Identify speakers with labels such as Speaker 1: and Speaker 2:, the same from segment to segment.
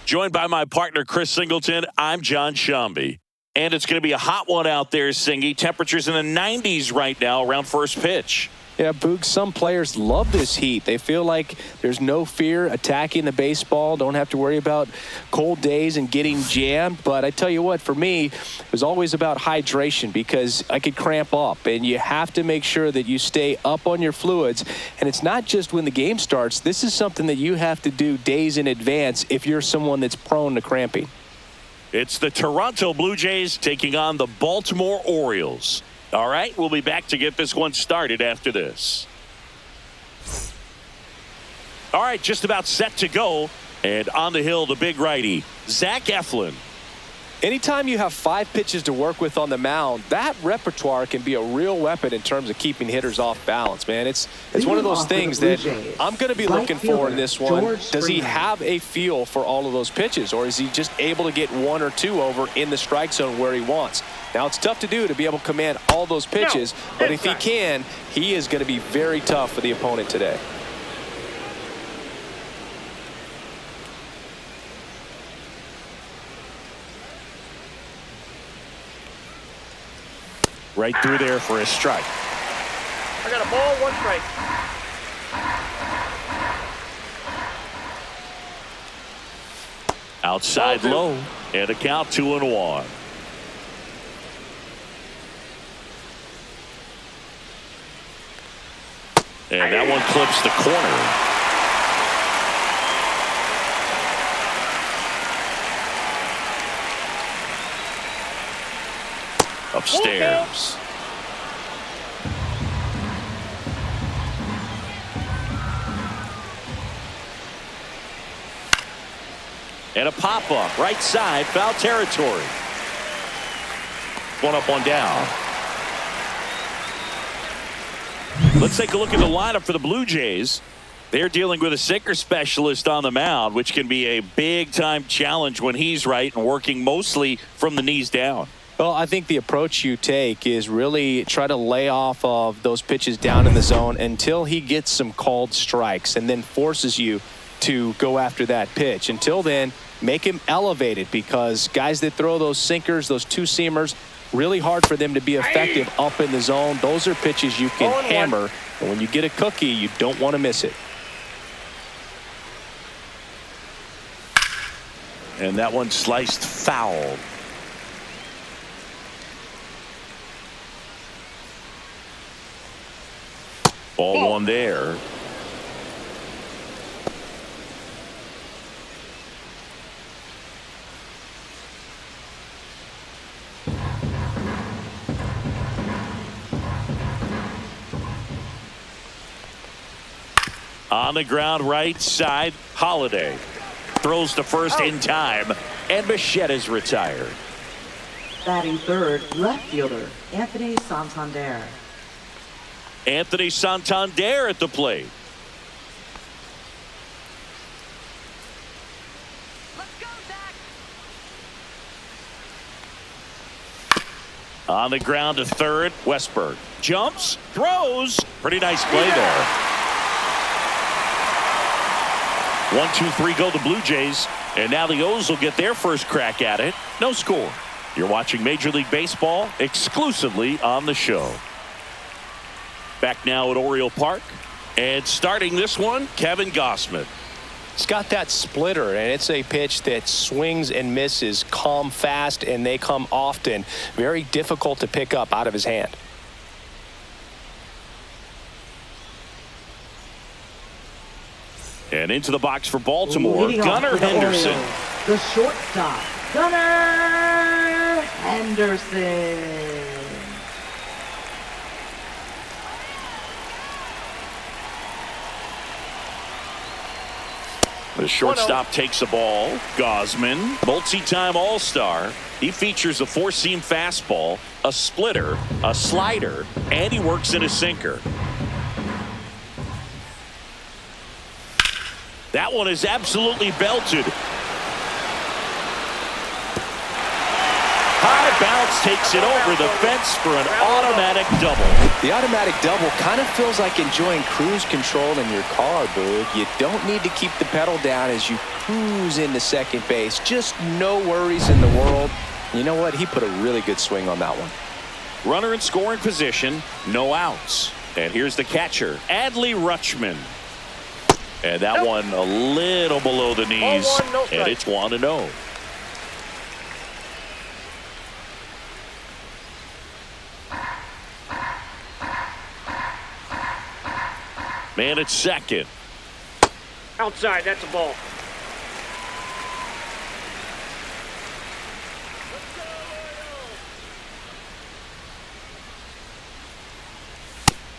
Speaker 1: Joined by my partner, Chris Singleton, I'm John Shambi. And it's going to be a hot one out there, Singy. Temperatures in the 90s right now around first pitch.
Speaker 2: Yeah, Boog, some players love this heat. They feel like there's no fear attacking the baseball, don't have to worry about cold days and getting jammed. But I tell you what, for me, it was always about hydration because I could cramp up. And you have to make sure that you stay up on your fluids. And it's not just when the game starts. This is something that you have to do days in advance if you're someone that's prone to cramping.
Speaker 1: It's the Toronto Blue Jays taking on the Baltimore Orioles. All right, we'll be back to get this one started after this. All right, just about set to go. And on the hill, the big righty, Zach Eflin.
Speaker 2: Anytime you have 5 pitches to work with on the mound, that repertoire can be a real weapon in terms of keeping hitters off balance, man. It's one of those things that I'm going to be looking for in this one. Does he have a feel for all of those pitches, or is he just able to get 1 or 2 over in the strike zone where he wants? Now, it's tough to do to be able to command all those pitches, but if he can, he is going to be very tough for the opponent today.
Speaker 1: Right through there for a strike.
Speaker 3: I got a ball, 1 strike.
Speaker 1: Outside low, and a count 2-1. And that one clips the corner. Upstairs. And a pop-up, right side, foul territory. 1 up, 1 down. Let's take a look at the lineup for the Blue Jays. They're dealing with a sinker specialist on the mound, which can be a big-time challenge when he's right and working mostly from the knees down.
Speaker 2: Well, I think the approach you take is really try to lay off of those pitches down in the zone until he gets some called strikes and then forces you to go after that pitch. Until then, make him elevated, because guys that throw those sinkers, those 2-seamers, really hard for them to be effective up in the zone. Those are pitches you can hammer, and when you get a cookie, you don't want to miss it.
Speaker 1: And that one sliced foul. Ball 1 there. On the ground, right side, Holiday throws to first in time, and Bichette is retired.
Speaker 4: Batting third, left fielder Anthony Santander.
Speaker 1: Anthony Santander at the plate.
Speaker 4: Let's go, Zach.
Speaker 1: On the ground to third, Westberg jumps, throws. Pretty nice play there. 1, 2, 3 go the Blue Jays, and now the O's will get their first crack at it. No score. You're watching Major League Baseball exclusively on the show. Back now at Oriole Park, and starting this one, Kevin Gausman.
Speaker 2: It's got that splitter, and it's a pitch that swings and misses, come fast, and they come often. Very difficult to pick up out of his hand.
Speaker 1: And into the box for Baltimore, Gunnar Henderson.
Speaker 4: Orioles, the shortstop, Gunnar Henderson.
Speaker 1: The shortstop takes the ball. Gausman, multi-time All-Star. He features a 4-seam fastball, a splitter, a slider, and he works in a sinker. That one is absolutely belted. High bounce takes it over the fence for an automatic double.
Speaker 2: The automatic double kind of feels like enjoying cruise control in your car, Boog. You don't need to keep the pedal down as you cruise into second base. Just no worries in the world. You know what? He put a really good swing on that one.
Speaker 1: Runner in scoring position, no outs. And here's the catcher, Adley Rutschman. And that one a little below the knees. And it's 1-0. Man at second.
Speaker 3: Outside, that's a ball.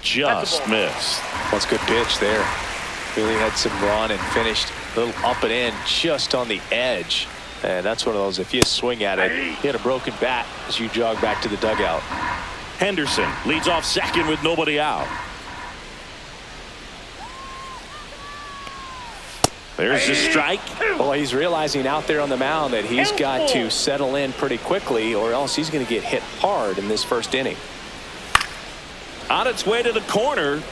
Speaker 1: Just missed.
Speaker 2: That's a good pitch there. Really had some run and finished a little up and in just on the edge. And that's one of those, if you swing at it, you hit a broken bat as you jog back to the dugout.
Speaker 1: Henderson leads off second with nobody out. There's the strike.
Speaker 2: Well, he's realizing out there on the mound that he's got to settle in pretty quickly or else he's going to get hit hard in this first inning.
Speaker 1: On its way to the corner.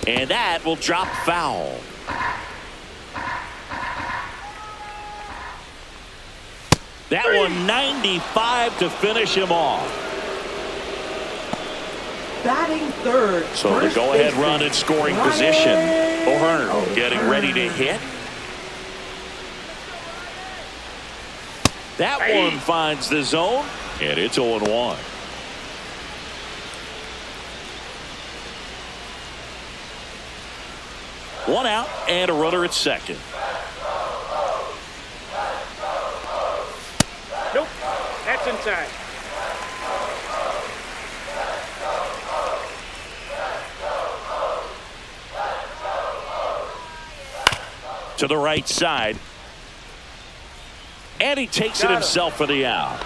Speaker 1: And that will drop foul. That one 95 to finish him off.
Speaker 4: Batting third.
Speaker 1: So the go-ahead run in scoring position. O'Hearn getting ready to hit. That one finds the zone, and it's 0-1. One out and a runner at second.
Speaker 3: Nope, that's inside.
Speaker 1: To the right side. And he takes it himself for the out.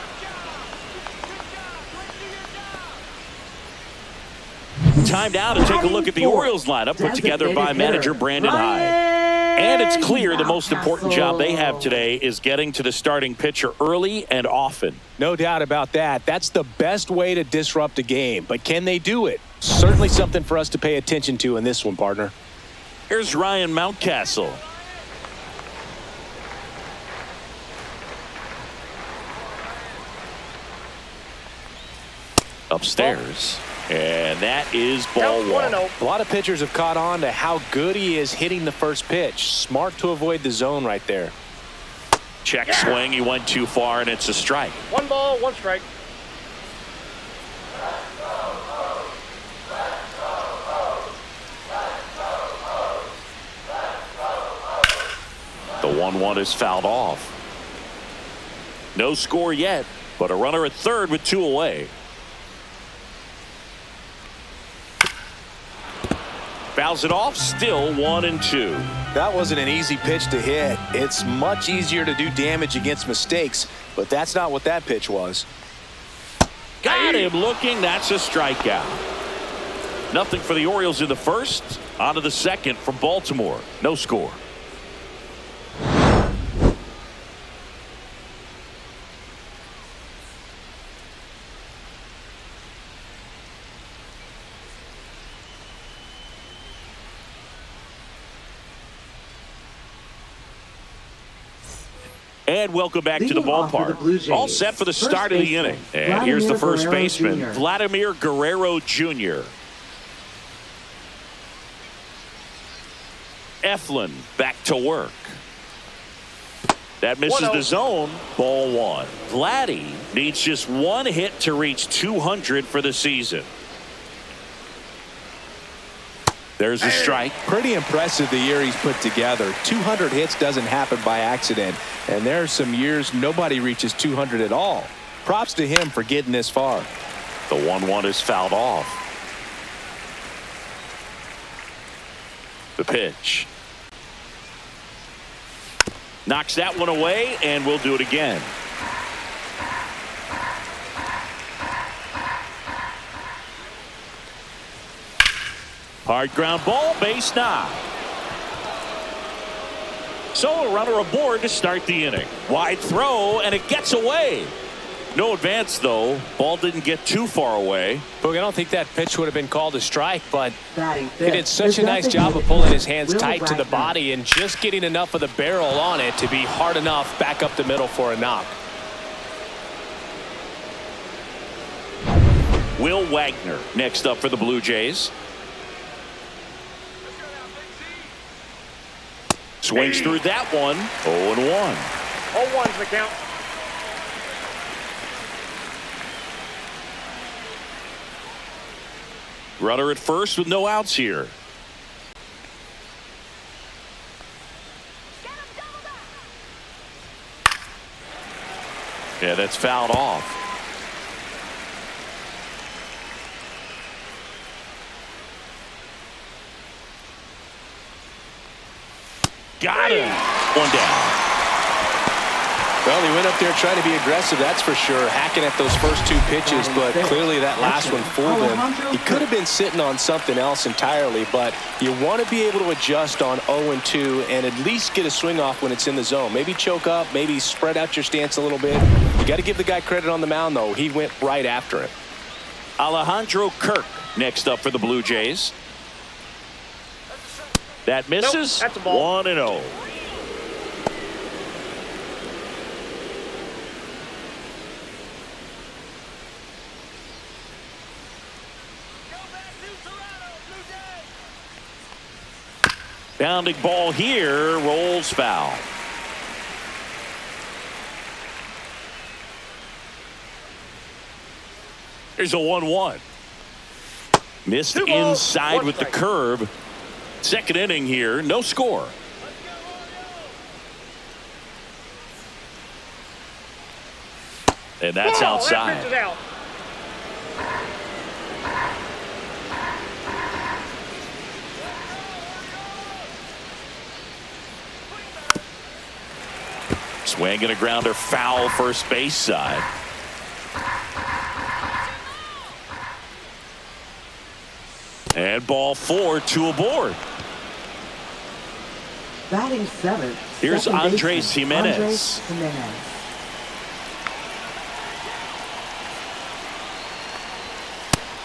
Speaker 1: Time now to take a look at the Orioles lineup put together by manager Brandon Hyde. And it's clear the most important job they have today is getting to the starting pitcher early and often.
Speaker 2: No doubt about that. That's the best way to disrupt a game. But can they do it? Certainly something for us to pay attention to in this one, partner.
Speaker 1: Here's Ryan Mountcastle. Upstairs. And that is ball one.
Speaker 2: A lot of pitchers have caught on to how good he is hitting the first pitch. Smart to avoid the zone right there.
Speaker 1: Check swing. He went too far, and it's a strike.
Speaker 3: 1 ball, 1 strike.
Speaker 1: The 1-1 is fouled off. No score yet, but a runner at third with 2 away. Fouls it off, still 1-2.
Speaker 2: That wasn't an easy pitch to hit. It's much easier to do damage against mistakes, but that's not what that pitch was.
Speaker 1: Got him looking. That's a strikeout. Nothing for the Orioles in the first. On to the second for Baltimore. No score. And welcome back to the ballpark. All set for the start of the inning. And here's the first baseman, Vladimir Guerrero Jr. Eflin back to work. That misses the zone. Ball one. Vladdy needs just 1 hit to reach 200 for the season. There's a strike.
Speaker 2: Pretty impressive the year he's put together. 200 hits doesn't happen by accident. And there are some years nobody reaches 200 at all. Props to him for getting this far.
Speaker 1: The 1-1 is fouled off. The pitch. Knocks that one away, and we'll do it again. Hard ground ball, base knock. So a runner aboard to start the inning. Wide throw, and it gets away. No advance, though. Ball didn't get too far away.
Speaker 2: Look, I don't think that pitch would have been called a strike, but
Speaker 4: Batting
Speaker 2: he did
Speaker 4: fifth,
Speaker 2: such a
Speaker 4: the
Speaker 2: nice job of
Speaker 4: designated
Speaker 2: pulling his
Speaker 4: hitter,
Speaker 2: hands
Speaker 4: Will
Speaker 2: tight to the
Speaker 4: Wagner.
Speaker 2: body and just getting enough of the barrel on it to be hard enough back up the middle for a knock.
Speaker 1: Will Wagner next up for the Blue Jays. Swings through that one. 0-1.
Speaker 3: 0-1's the count.
Speaker 1: Runner at first with no outs here. Yeah, that's fouled off. Got him. One down.
Speaker 2: Well, he went up there trying to be aggressive, that's for sure, hacking at those first two pitches, but clearly that last one fooled him. He could have been sitting on something else entirely, but you want to be able to adjust on 0-2 and at least get a swing off when it's in the zone. Maybe choke up, maybe spread out your stance a little bit. You got to give the guy credit on the mound, though. He went right after him.
Speaker 1: Alejandro Kirk next up for the Blue Jays. That misses.
Speaker 3: Nope, that's a ball.
Speaker 1: 1-0. Bounding ball here, rolls foul. Here's a 1-1. Missed
Speaker 3: Two balls,
Speaker 1: inside
Speaker 3: one
Speaker 1: with the
Speaker 3: strike.
Speaker 1: curve. Second inning here, no score. And that's
Speaker 3: Ball,
Speaker 1: outside.
Speaker 3: That pitch is out.
Speaker 1: Swing and a grounder, foul first base side. And ball 4, 2 aboard.
Speaker 4: Batting seventh.
Speaker 1: Here's
Speaker 4: second
Speaker 1: Andres
Speaker 4: baseman,
Speaker 1: Jimenez.
Speaker 4: Andres Jimenez.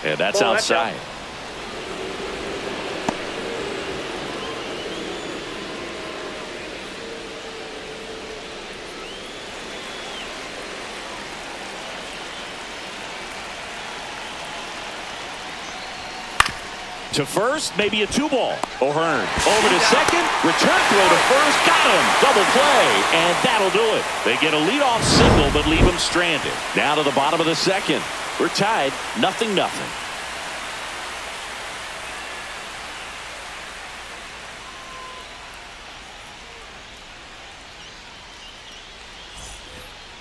Speaker 1: And that's
Speaker 3: Ball, that's
Speaker 1: outside.
Speaker 3: out.
Speaker 1: To first, maybe a 2-ball. O'Hearn over to second. Return throw to first. Got him. Double play. And that'll do it. They get a leadoff single, but leave him stranded. Now to the bottom of the second. We're tied 0-0.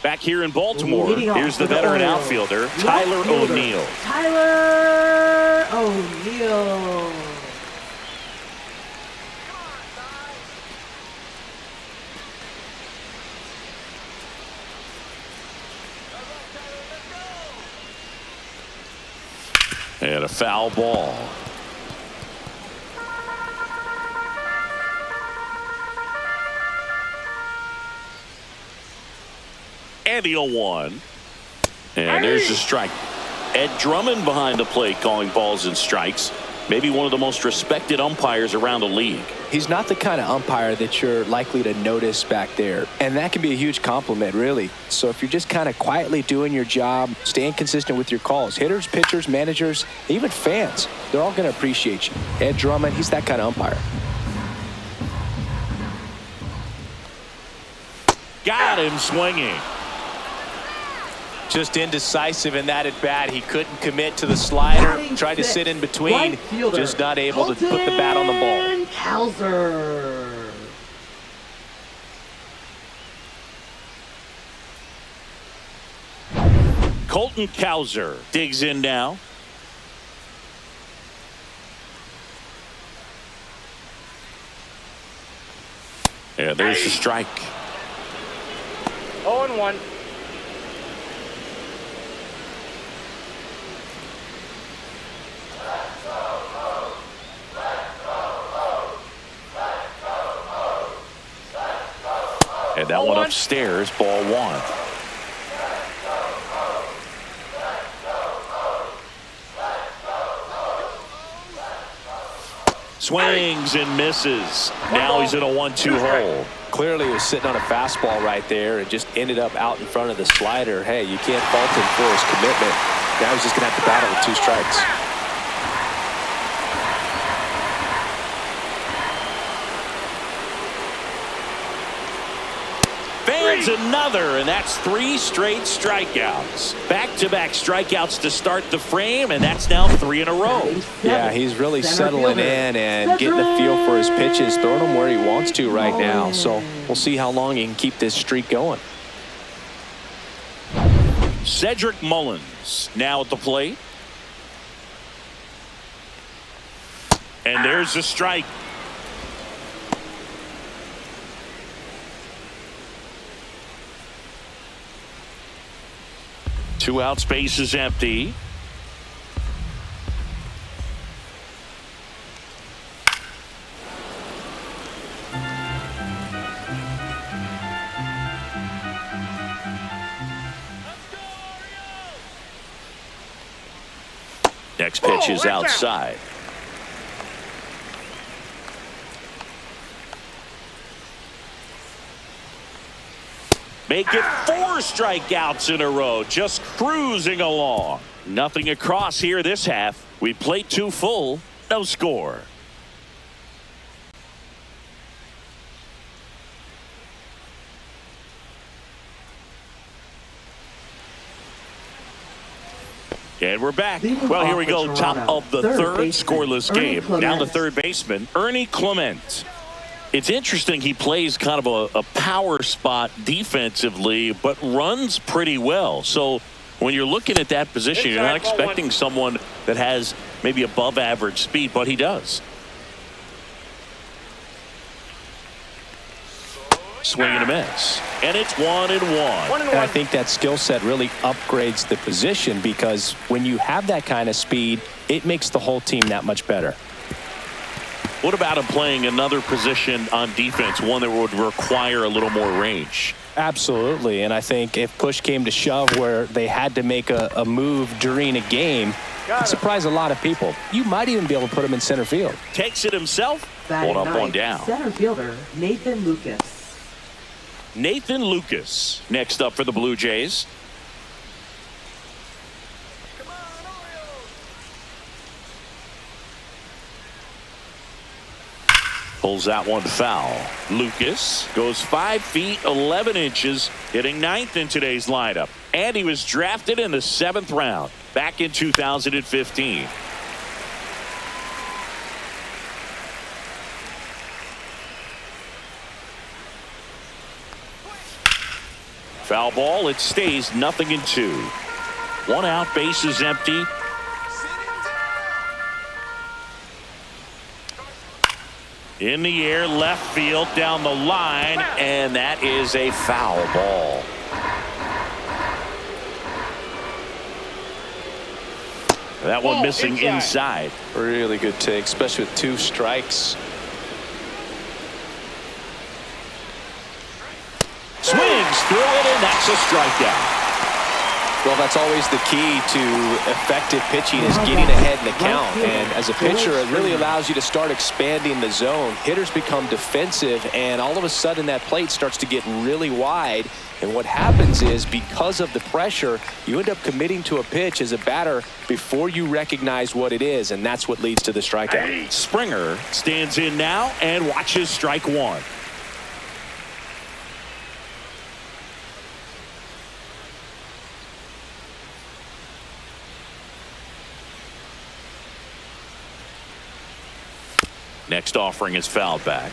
Speaker 1: Back here in Baltimore,
Speaker 4: Leading off
Speaker 1: here's the
Speaker 4: for
Speaker 1: veteran
Speaker 4: Orioles,
Speaker 1: outfielder,
Speaker 4: left
Speaker 1: Tyler
Speaker 4: fielder,
Speaker 1: O'Neill.
Speaker 4: Tyler O'Neill.
Speaker 1: And a foul ball. And the 0-1. And there's the strike. Ed Drummond behind the plate calling balls and strikes. Maybe one of the most respected umpires around the league.
Speaker 2: He's not the kind of umpire that you're likely to notice back there. And that can be a huge compliment, really. So if you're just kind of quietly doing your job, staying consistent with your calls, hitters, pitchers, managers, even fans, they're all going to appreciate you. Ed Drummond, he's that kind of umpire.
Speaker 1: Got him swinging.
Speaker 2: Just indecisive in that at bat. He couldn't commit to the slider.
Speaker 4: Batting
Speaker 2: Tried to
Speaker 4: sixth,
Speaker 2: sit in between.
Speaker 4: right fielder,
Speaker 2: Just not able to put the bat on the ball.
Speaker 4: Cowser.
Speaker 1: Colton Cowser digs in now. And there's the strike.
Speaker 3: 0-1.
Speaker 1: And that one upstairs, ball 1. Swings and misses. Now he's in a 1-2 hole.
Speaker 2: Clearly he was sitting on a fastball right there and just ended up out in front of the slider. Hey, you can't fault him for his commitment. Now he's just going to have to battle with 2 strikes.
Speaker 1: Fans another, and that's 3 straight strikeouts. Back-to-back strikeouts to start the frame, and that's now 3 in a row.
Speaker 2: Yeah, he's really settling in and getting a feel for his pitches, throwing them where he wants to right now. So we'll see how long he can keep this streak going.
Speaker 1: Cedric Mullins now at the plate. And there's the strike. Two out, space is empty. Next pitch is outside. Make it 4 strikeouts in a row, just cruising along. Nothing across here this half. We played 2 full, no score. And we're back. Well, here we go. Top of the third, scoreless game. Now the third baseman, Ernie Clement. It's interesting, he plays kind of a power spot defensively, but runs pretty well. So when you're looking at that position, you're not expecting someone that has maybe above average speed, but he does. Swing and a miss. And it's 1-1.
Speaker 2: And I think that skill set really upgrades the position, because when you have that kind of speed, it makes the whole team that much better.
Speaker 1: What about him playing another position on defense, one that would require a little more range?
Speaker 2: Absolutely. And I think if push came to shove where they had to make a move during a game, it'd surprise a lot of people. You might even be able to put him in center field.
Speaker 1: Takes it himself. One up, one down.
Speaker 4: Center fielder Nathan Lucas.
Speaker 1: Nathan Lucas next up for the Blue Jays. Pulls that one foul. Lucas goes 5 feet 11 inches, hitting 9th in today's lineup. And he was drafted in the 7th round back in 2015. Foul ball. It stays 0-2. 1 out, base is empty. In the air, left field, down the line, and that is a foul ball. That one missing inside.
Speaker 2: Really good take, especially with 2 strikes.
Speaker 1: Swings through it, and that's a strikeout.
Speaker 2: Well, that's always the key to effective pitching, is getting ahead in the count. And as a pitcher, it really allows you to start expanding the zone. Hitters become defensive, and all of a sudden that plate starts to get really wide. And what happens is, because of the pressure, you end up committing to a pitch as a batter before you recognize what it is, and that's what leads to the strikeout.
Speaker 1: Springer stands in now and watches strike 1. Next offering is fouled back.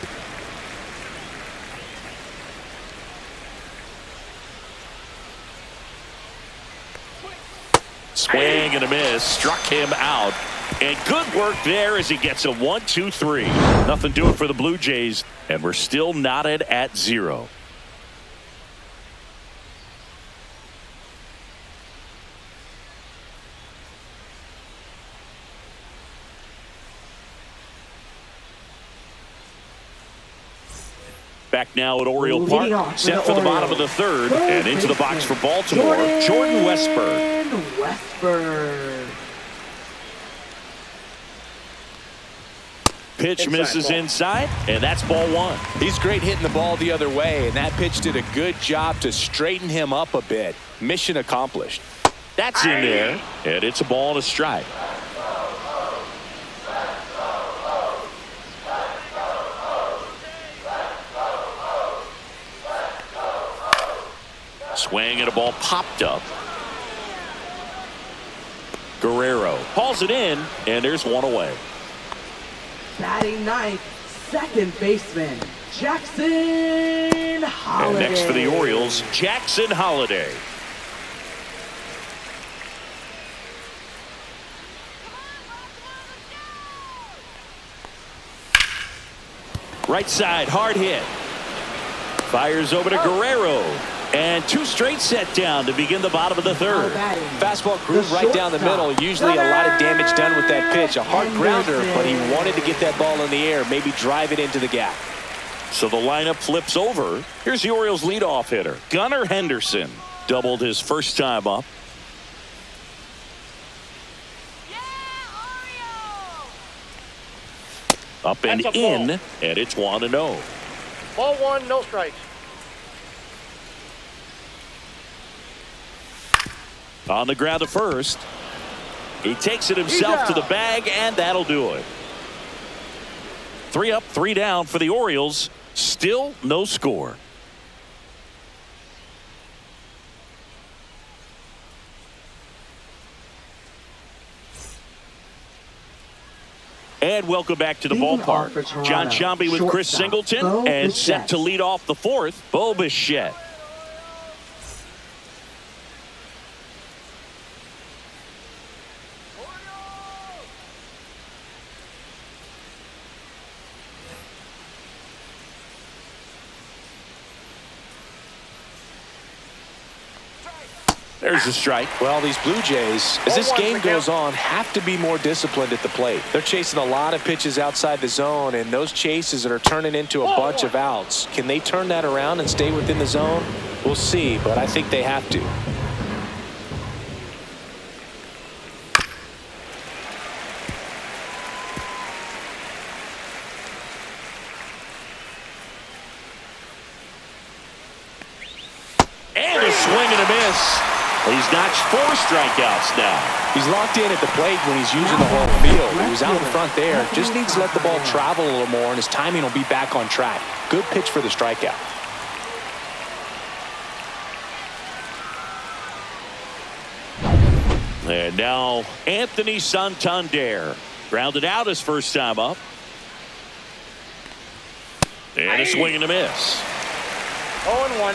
Speaker 1: Swing and a miss. Struck him out. And good work there as he gets a 1-2-3. Nothing doing for the Blue Jays. And we're still knotted at 0. Back now at Oriole Park, set for the bottom of the third, and into the box for Baltimore, Jordan Westburg. pitch
Speaker 3: Inside,
Speaker 1: misses
Speaker 3: ball.
Speaker 1: inside, and that's ball one.
Speaker 2: He's great hitting the ball the other way, and that pitch did a good job to straighten him up a bit. Mission accomplished.
Speaker 1: That's in there, and it's a ball and a strike. Swing and a ball popped up. Guerrero hauls it in, and there's one away.
Speaker 4: Batting ninth, second baseman, Jackson Holiday.
Speaker 1: And next for the Orioles, Jackson Holiday. Right side, hard hit. Fires over to Guerrero. And two straight set down to begin the bottom of the third.
Speaker 2: Fastball groove right down the middle. Usually a lot of damage done with that pitch. A hard grounder, but he wanted to get that ball in the air, maybe drive it into the gap.
Speaker 1: So the lineup flips over. Here's the Orioles leadoff hitter, Gunnar Henderson. Doubled his first time up. Up and in, and it's 1-0.
Speaker 3: Ball one, no strikes.
Speaker 1: On the ground to first. He takes it himself to the bag, and that'll do it. 3 up, 3 down for the Orioles. Still no score. And welcome back to the ballpark. John Sciambi with Chris Singleton, and set to lead off the fourth, Bo Bichette. There's a strike.
Speaker 2: Well, these Blue Jays, as this game goes on, have to be more disciplined at the plate. They're chasing a lot of pitches outside the zone, and those chases that are turning into a bunch of outs. Can they turn that around and stay within the zone? We'll see, but I think they have to.
Speaker 1: And a swing and a miss. He's notched 4 strikeouts now.
Speaker 2: He's locked in at the plate when he's using the whole field. He was out in front there. Just needs to let the ball travel a little more, and his timing will be back on track. Good pitch for the strikeout.
Speaker 1: And now Anthony Santander. Grounded out his first time up. And a swing and a miss.
Speaker 3: 0-1.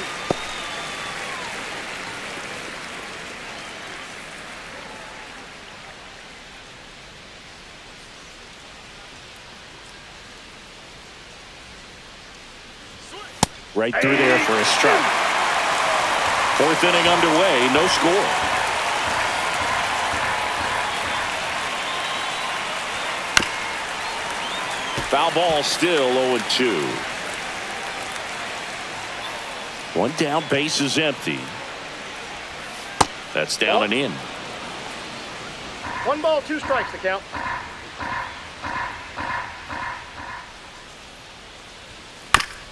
Speaker 1: Right through there for a strike. 4th inning underway, no score. Foul ball, still 0-2. 1 down, base is empty. That's down and in.
Speaker 3: 1 ball, 2 strikes to count.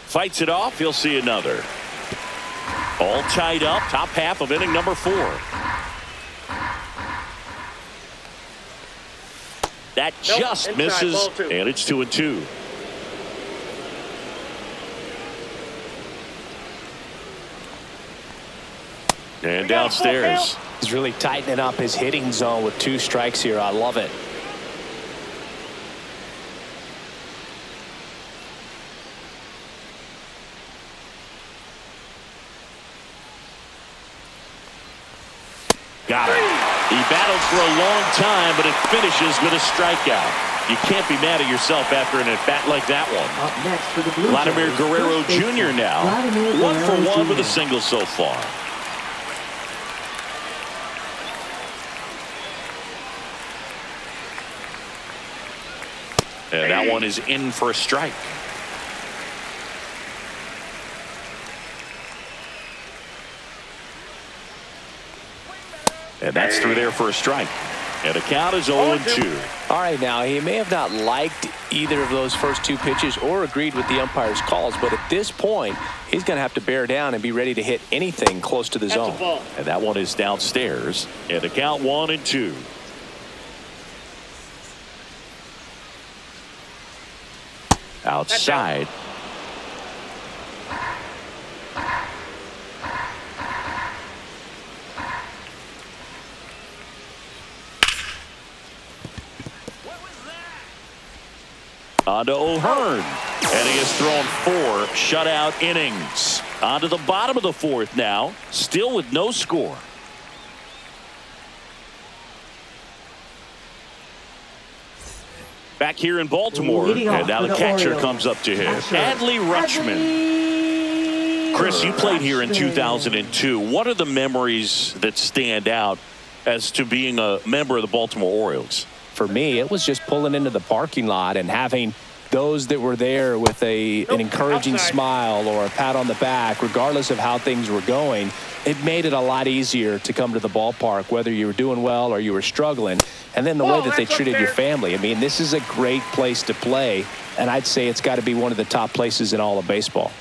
Speaker 1: Fights it off. He'll see another. All tied up. Top half of inning number 4. That just misses, and it's 2-2. And downstairs.
Speaker 2: He's really tightening up his hitting zone with 2 strikes here. I love it.
Speaker 1: Got it. He battled for a long time, but it finishes with a strikeout. You can't be mad at yourself after an at-bat like that one.
Speaker 4: Up next for the Blue
Speaker 1: Vladimir
Speaker 4: Jays,
Speaker 1: Guerrero
Speaker 4: first baseman,
Speaker 1: Jr. now.
Speaker 4: Vladimir
Speaker 1: 1 for
Speaker 4: Guerrero
Speaker 1: 1 with a
Speaker 4: Jr.
Speaker 1: single so far. And that one is in for a strike. And that's through there for a strike. And the count is 0-2.
Speaker 2: All right, now, he may have not liked either of those first two pitches or agreed with the umpire's calls, but at this point, he's going to have to bear down and be ready to hit anything close to the zone.
Speaker 1: And that one is downstairs. And the count 1-2. Outside. On to O'Hearn. And he has thrown 4 shutout innings. On to the bottom of the 4th now. Still with no score. Back here in Baltimore. And now the catcher comes up to hit. Adley Rutschman. Chris, you played here in 2002. What are the memories that stand out as to being a member of the Baltimore Orioles?
Speaker 2: For me, it was just pulling into the parking lot and having those that were there with an encouraging smile or a pat on the back, regardless of how things were going. It made it a lot easier to come to the ballpark, whether you were doing well or you were struggling. And then the way that they treated your family. I mean, this is a great place to play, and I'd say it's got to be one of the top places in all of baseball.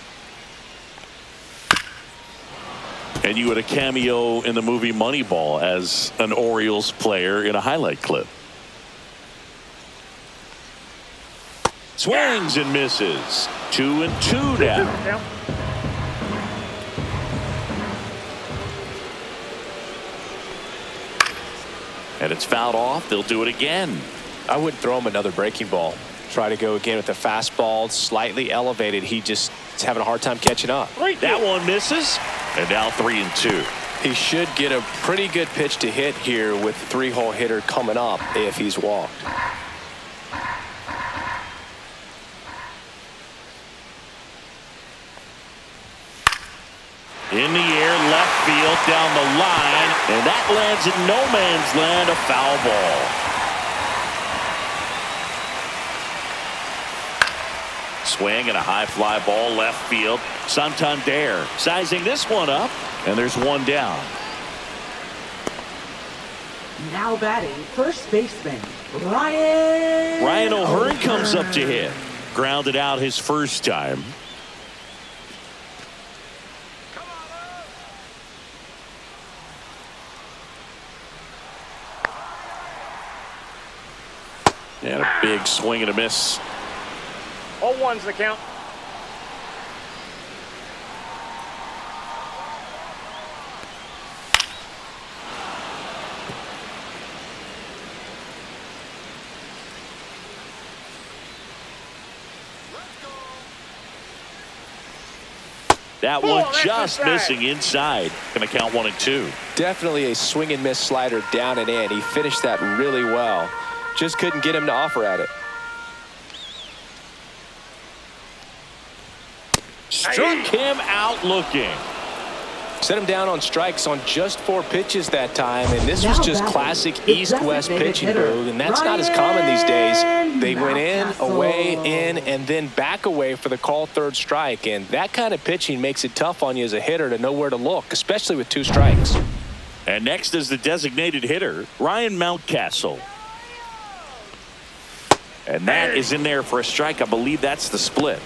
Speaker 1: And you had a cameo in the movie Moneyball as an Orioles player in a highlight clip. Swings and misses. 2-2 now. And it's fouled off. They'll do it again.
Speaker 2: I wouldn't throw him another breaking ball. Try to go again with the fastball, slightly elevated. He just is having a hard time catching up.
Speaker 1: That one misses. And now 3-2.
Speaker 2: He should get a pretty good pitch to hit here with the 3-hole hitter coming up if he's walked.
Speaker 1: In the air, left field, down the line, and that lands in no man's land, a foul ball. Swing and a high fly ball left field. Santander sizing this one up, and there's one down.
Speaker 4: Now batting, first baseman, Ryan
Speaker 1: O'Hearn comes up to hit. Grounded out his first time. And a big swing and a miss.
Speaker 3: 0-1's the count.
Speaker 1: That one just missing inside. Going to count 1-2.
Speaker 2: Definitely a swing and miss slider down and in. He finished that really well. Just couldn't get him to offer at it.
Speaker 1: Struck him out looking.
Speaker 2: Set him down on strikes on just 4 pitches that time, and this was just classic East-West pitching, Boog, and that's not as common these days. They went in, away, in, and then back away for the called third strike, and that kind of pitching makes it tough on you as a hitter to know where to look, especially with 2 strikes.
Speaker 1: And next is the designated hitter, Ryan Mountcastle. And that is in there for a strike. I believe that's the split.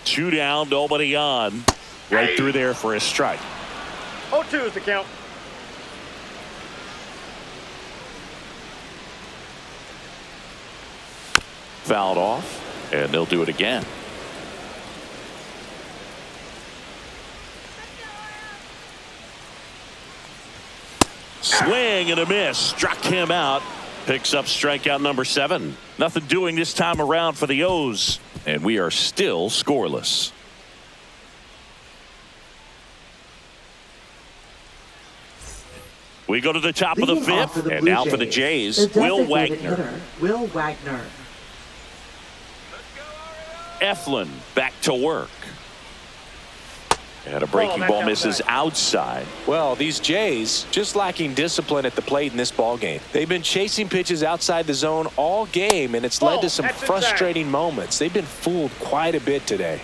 Speaker 1: Two down, nobody on. Right through there for a strike.
Speaker 3: 0-2 is the count.
Speaker 1: Fouled off, and they'll do it again. Swing and a miss. Struck him out. Picks up strikeout number 7. Nothing doing this time around for the O's. And we are still scoreless. We go to the top of the 5th. And now for the Jays, Will Wagner.
Speaker 4: Will Wagner.
Speaker 1: Eflin back to work. And a breaking ball misses outside.
Speaker 2: Well, these Jays just lacking discipline at the plate in this ball game. They've been chasing pitches outside the zone all game, and it's led to some frustrating moments. They've been fooled quite a bit today.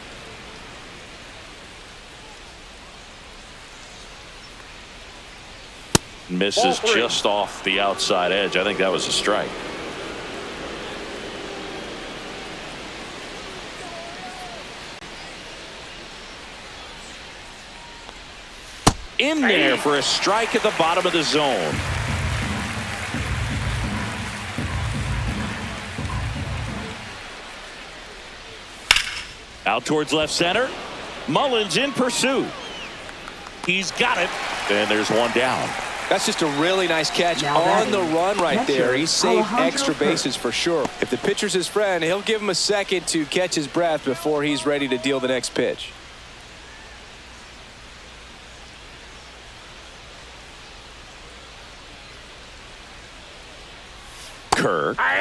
Speaker 1: Misses just off the outside edge. I think that was a strike. In there for a strike at the bottom of the zone. Out towards left center. Mullins in pursuit. He's got it. And there's one down.
Speaker 2: That's just a really nice catch on the run right there. He saved extra bases for sure. If the pitcher's his friend, he'll give him a second to catch his breath before he's ready to deal the next pitch.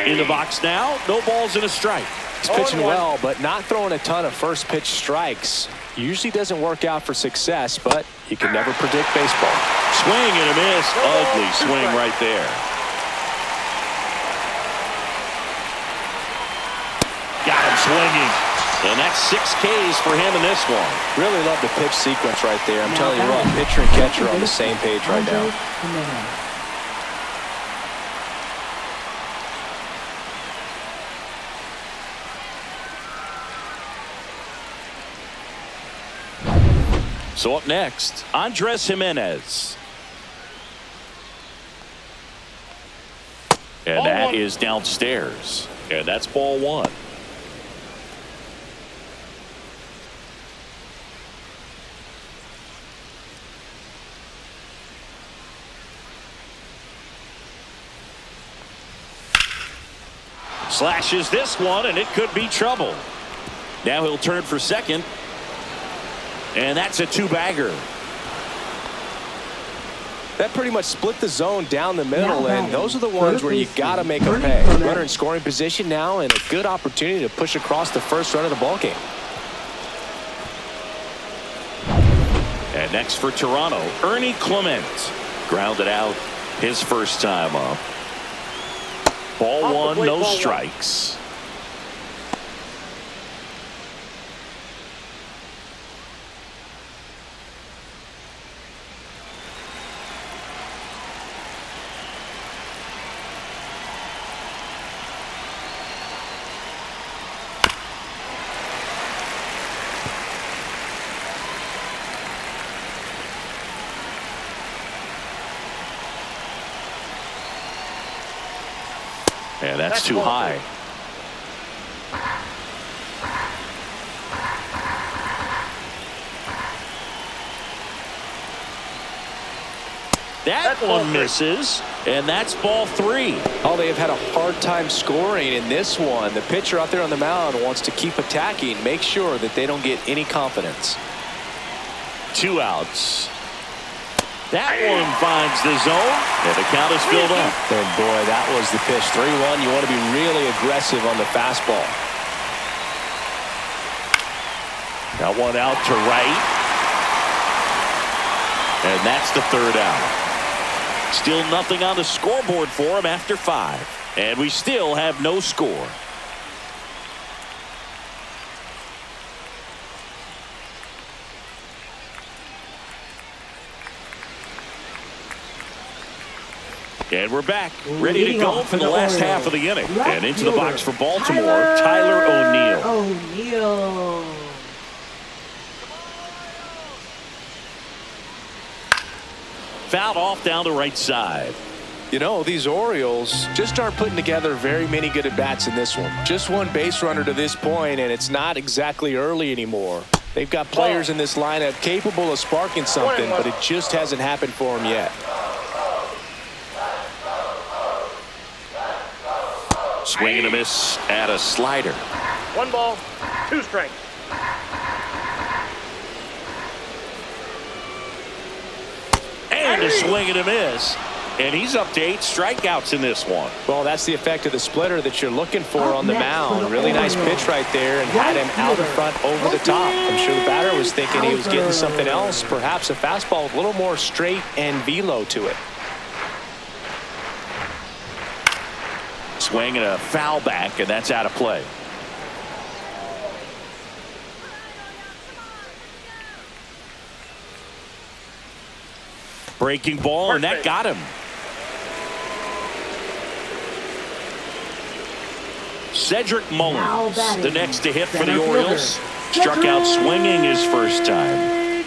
Speaker 1: In the box now. No balls and a strike.
Speaker 2: He's pitching well, but not throwing a ton of first pitch strikes. Usually doesn't work out for success, but you can never predict baseball.
Speaker 1: Swing and a miss. Ugly swing right there. Got him swinging. And that's 6 Ks for him in this one.
Speaker 2: Really love the pitch sequence right there. I'm telling you what, pitcher and catcher on the same page right now.
Speaker 1: So up next, Andres Jimenez. And that is downstairs. And that's ball 1. Slashes this one, and it could be trouble. Now he'll turn for second. And that's a 2-bagger.
Speaker 2: That pretty much split the zone down the middle, and those are the ones where you got to make a pay. Runner in scoring position now, and a good opportunity to push across the first run of the ball game.
Speaker 1: And next for Toronto, Ernie Clement. Grounded out his first time up. Ball 1, no strikes. And that's too high. That one misses, and that's ball 3.
Speaker 2: Oh, they have had a hard time scoring in this one. The pitcher out there on the mound wants to keep attacking, make sure that they don't get any confidence.
Speaker 1: 2 outs. That one finds the zone, and the count is filled up.
Speaker 2: And boy, that was the pitch. 3-1. You want to be really aggressive on the fastball.
Speaker 1: Got one out to right. And that's the 3rd out. Still nothing on the scoreboard for him after 5. And we still have no score. And we're back, ready to go for the last half of the inning. And into the box for Baltimore, Tyler O'Neill. Fouled off down the right side.
Speaker 2: You know, these Orioles just aren't putting together very many good at-bats in this one. Just one base runner to this point, and it's not exactly early anymore. They've got players in this lineup capable of sparking something, but it just hasn't happened for them yet.
Speaker 1: Swing and a miss at a slider.
Speaker 3: 1 ball, 2 strikes.
Speaker 1: And a swing and a miss. and he's up to 8 strikeouts in this one.
Speaker 2: Well, that's the effect of the splitter that you're looking for on the mound. Really nice pitch right there, and had him out in front over the top. I'm sure the batter was thinking he was getting something else, perhaps a fastball with a little more straight and velo to it.
Speaker 1: Swing and a foul back, and that's out of play. Breaking ball, and that got him. Cedric Mullins, the next to hit for the Orioles. Struck out swinging his first time.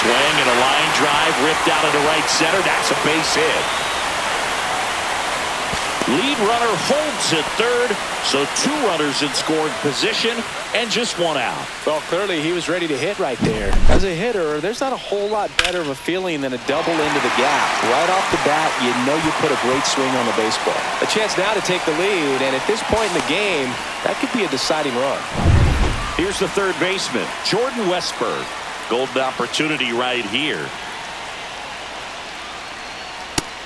Speaker 1: Swing and a line drive ripped out into right center. That's a base hit. Lead runner holds at third, so 2 runners in scoring position and just 1 out.
Speaker 2: Well, clearly he was ready to hit right there. As a hitter, there's not a whole lot better of a feeling than a double into the gap. Right off the bat, you know you put a great swing on the baseball. A chance now to take the lead, and at this point in the game, that could be a deciding run.
Speaker 1: Here's the third baseman, Jordan Westberg. Golden opportunity right here.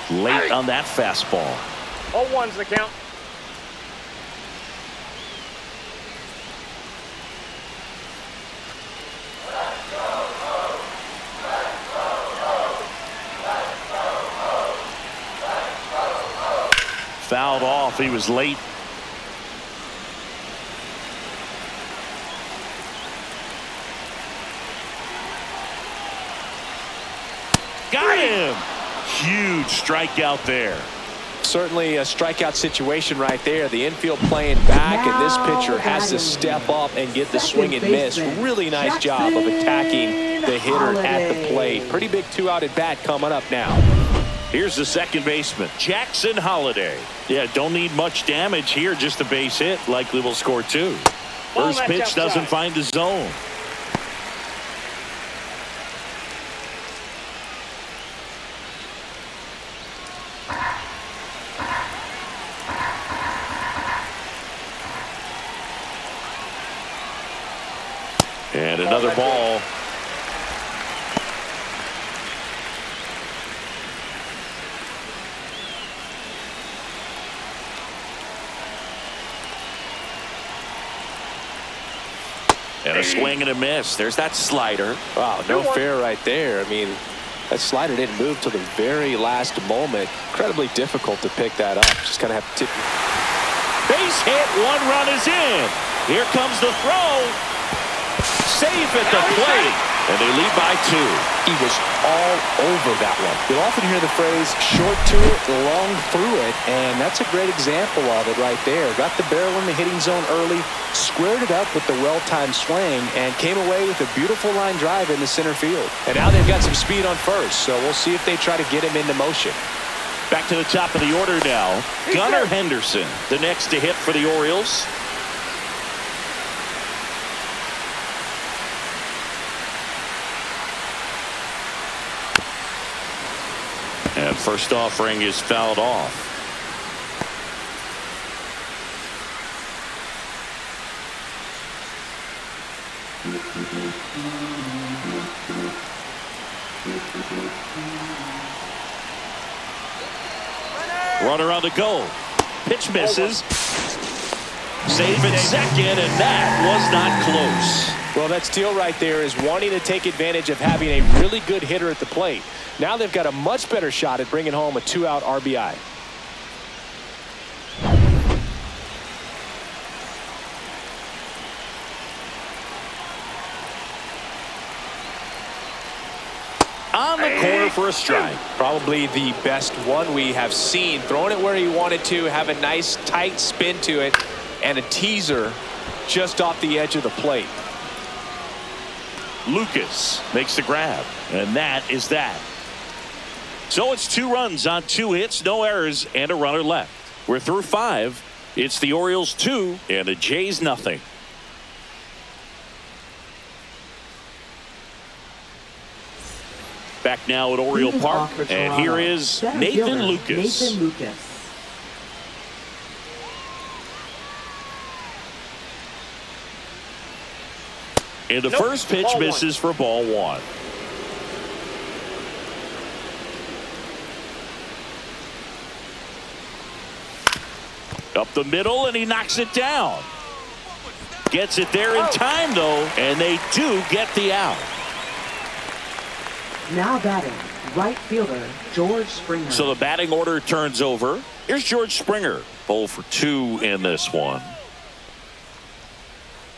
Speaker 1: Late on that fastball.
Speaker 3: 0-1's the count.
Speaker 1: Fouled off. He was late. Got him. Huge strikeout there.
Speaker 2: Certainly a strikeout situation right there. The infield playing back, and this pitcher has to step up and get the swing and miss. Really nice job of attacking the hitter at the plate. Pretty big 2-out at bat coming up now.
Speaker 1: Here's the second baseman, Jackson Holliday. Yeah, don't need much damage here, just a base hit. Likely will score 2. First pitch doesn't find the zone. And another ball. And a swing and a miss. There's that slider.
Speaker 2: Wow, no fair right there. I mean, that slider didn't move till the very last moment. Incredibly difficult to pick that up. Just kind of have to tip.
Speaker 1: Base hit. 1 run is in. Here comes the throw. Safe at the plate, and they lead by 2.
Speaker 2: He was all over that one. You'll often hear the phrase short to it, long through it, and that's a great example of it right there. Got the barrel in the hitting zone early, squared it up with the well-timed swing, and came away with a beautiful line drive in the center field. And now they've got some speed on first, so we'll see if they try to get him into motion.
Speaker 1: Back to the top of the order now. Gunnar Henderson, the next to hit for the Orioles. And first offering is fouled off. Runner on the go. Pitch misses. Save at second, and that was not close.
Speaker 2: Well, that steal right there is wanting to take advantage of having a really good hitter at the plate. Now they've got a much better shot at bringing home a 2-out RBI.
Speaker 1: On the corner for a strike.
Speaker 2: Probably the best one we have seen. Throwing it where he wanted to, have a nice tight spin to it, and a teaser just off the edge of the plate.
Speaker 1: Lucas makes the grab, and that is that. So it's 2 runs on 2 hits, no errors, and a runner left. We're through 5. It's the Orioles 2 and the Jays nothing. Back now at Oriole Park, and here is Nathan Lucas.
Speaker 4: Nathan Lucas.
Speaker 1: And the first pitch misses for ball one. Up the middle, and he knocks it down. Gets it there in time, though, and they do get the out.
Speaker 4: Now batting, right fielder, George Springer.
Speaker 1: So the batting order turns over. Here's George Springer. 0 for 2 in this one.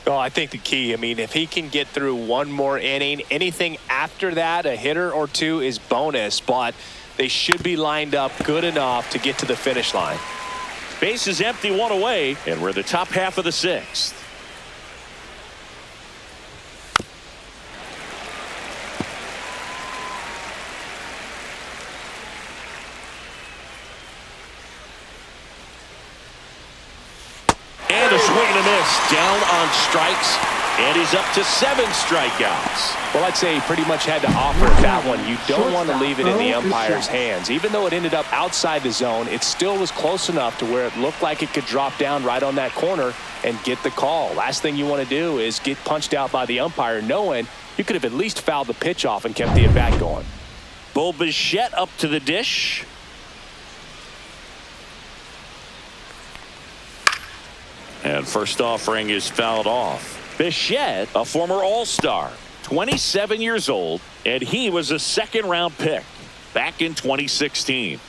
Speaker 2: Oh, I think the key, I mean, if he can get through one more inning, anything after that, a hitter or two is bonus, but they should be lined up good enough to get to the finish line.
Speaker 1: Base is empty, 1 away, and we're in the top half of the 6th. And a swing and a miss, down on strikes, and he's up to 7 strikeouts.
Speaker 2: Well, I'd say he pretty much had to offer that one. You don't want to leave it in the umpire's hands. Even though it ended up outside the zone, it still was close enough to where it looked like it could drop down right on that corner and get the call. Last thing you want to do is get punched out by the umpire knowing you could have at least fouled the pitch off and kept the at-bat going.
Speaker 1: Bo Bichette up to the dish. And first offering is fouled off. Bichette, a former All-Star, 27 years old, and he was a second-round pick back in 2016.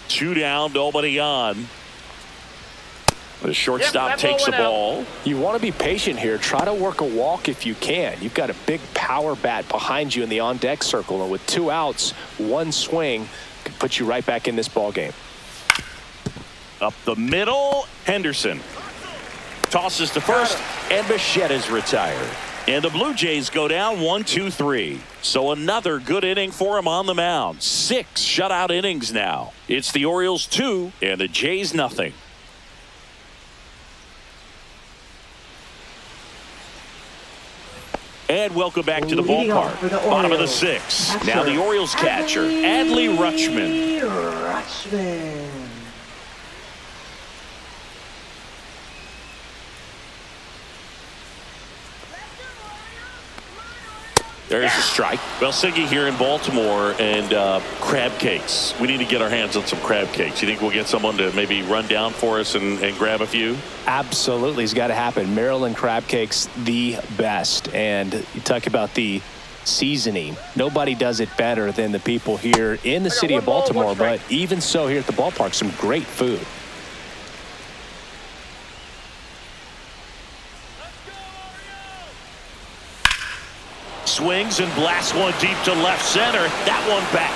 Speaker 1: 2 down, nobody on. The shortstop takes the ball.
Speaker 2: You want to be patient here. Try to work a walk if you can. You've got a big power bat behind you in the on-deck circle, and with 2 outs, 1 swing could put you right back in this ball game.
Speaker 1: Up the middle, Henderson tosses to first, and Bichette is retired. And the Blue Jays go down 1-2-3. So another good inning for him on the mound. 6 shutout innings now. It's the Orioles 2 and the Jays nothing. And welcome back to the ballpark. Bottom of the 6th. Now the Orioles catcher, Adley Rutschman. There's a strike. Well, Siggy here in Baltimore, and crab cakes. We need to get our hands on some crab cakes. You think we'll get someone to maybe run down for us and grab a few?
Speaker 2: Absolutely. It's got to happen. Maryland crab cakes, the best. And you talk about the seasoning. Nobody does it better than the people here in the city of Baltimore. But even so, here at the ballpark, some great food.
Speaker 1: Swings and blasts one deep to left center. That one back.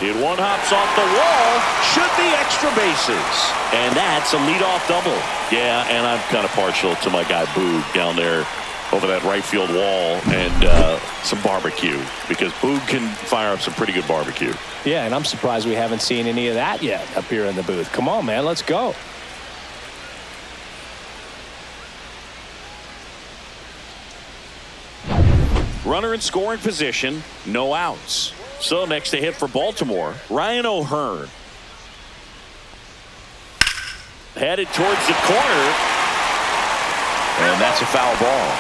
Speaker 1: And one hops off the wall. Should be extra bases. And that's a leadoff double. Yeah, and I'm kind of partial to my guy Boog down there over that right field wall, and some barbecue, because Boog can fire up some pretty good barbecue.
Speaker 2: Yeah, and I'm surprised we haven't seen any of that yet up here in the booth. Come on, man, let's go.
Speaker 1: Runner in scoring position, no outs. So next to hit for Baltimore, Ryan O'Hearn. Headed towards the corner. And that's a foul ball.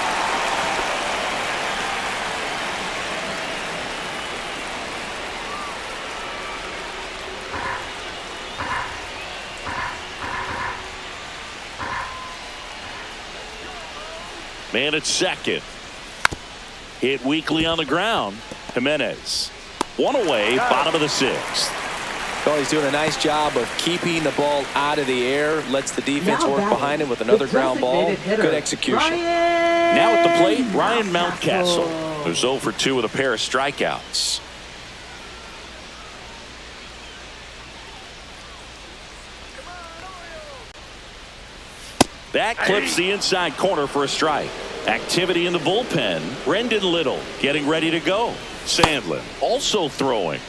Speaker 1: Man at second. Hit weakly on the ground. Jimenez. 1 away, bottom of the 6th.
Speaker 2: Well, he's doing a nice job of keeping the ball out of the air. Lets the defense work behind him with another ground ball. Good execution.
Speaker 1: Now at the plate, Ryan Mountcastle, who's 0 for 2 with a pair of strikeouts. That clips the inside corner for a strike. Activity in the bullpen. Brendan Little getting ready to go. Sandlin also throwing.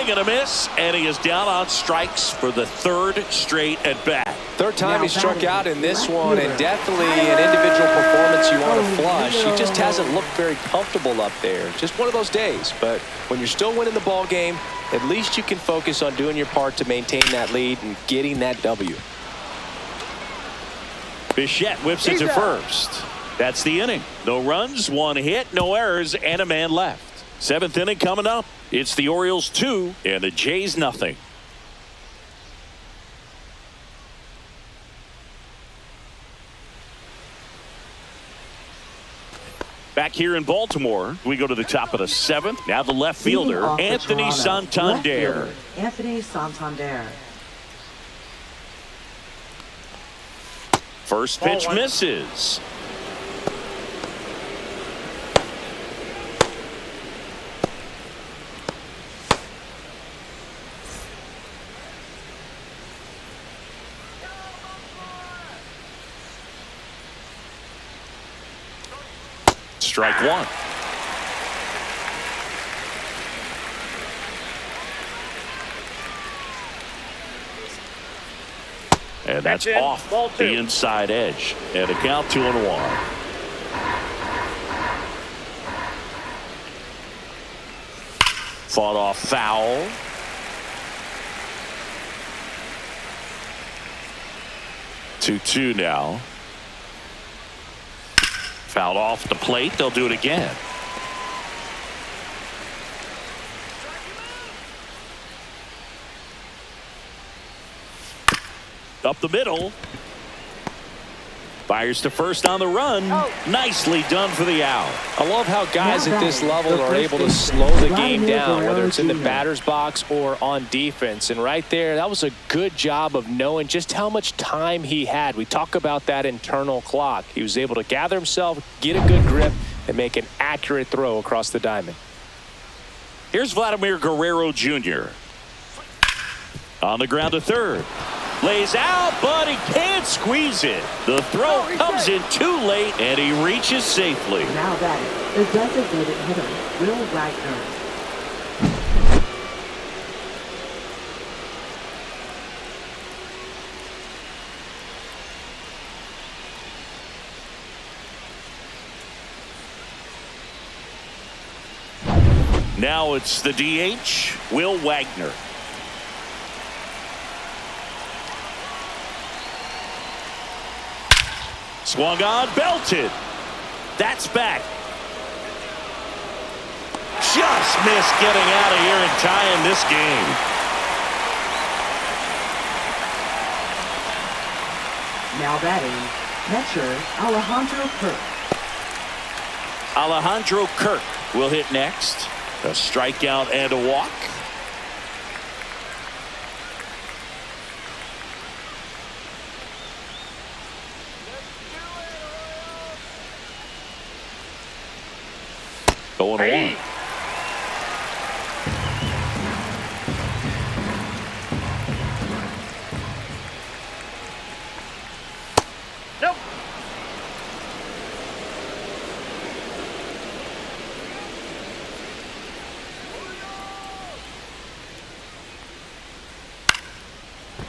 Speaker 1: swing and a miss, and he is down on strikes for the third straight at bat.
Speaker 2: Third time he struck out in this one, and definitely an individual performance you want to flush. He just hasn't looked very comfortable up there. Just one of those days. But when you're still winning the ball game, at least you can focus on doing your part to maintain that lead and getting that W.
Speaker 1: Bichette whips it to first. That's the inning. No runs, one hit, no errors, and a man left. Seventh inning coming up. It's the Orioles 2 and the Jays nothing. Back here in Baltimore, we go to the top of the seventh. Now the left fielder, Anthony Santander.
Speaker 4: Anthony Santander.
Speaker 1: First pitch misses. Strike one. And that's off the inside edge. And a count 2-1. Fought off foul. Two now. Fouled off the plate. They'll do it again. Up the middle. Fires to first on the run. Nicely done for the out.
Speaker 2: I love how guys at this level are able to slow the game down, whether it's in the batter's box or on defense. And right there, that was a good job of knowing just how much time he had. We talk about that internal clock. He was able to gather himself, get a good grip, and make an accurate throw across the diamond.
Speaker 1: Here's Vladimir Guerrero Jr. On the ground to third. Lays out, but he can't squeeze it. The throw comes in too late, and he reaches safely.
Speaker 4: Now batting, the designated hitter, Will Wagner.
Speaker 1: Now it's the DH, Will Wagner. Swung on, belted. That's back. Just missed getting out of here and tying this game.
Speaker 4: Now batting, catcher Alejandro Kirk.
Speaker 1: Alejandro Kirk will hit next. A strikeout and a walk. Going one.
Speaker 3: Nope.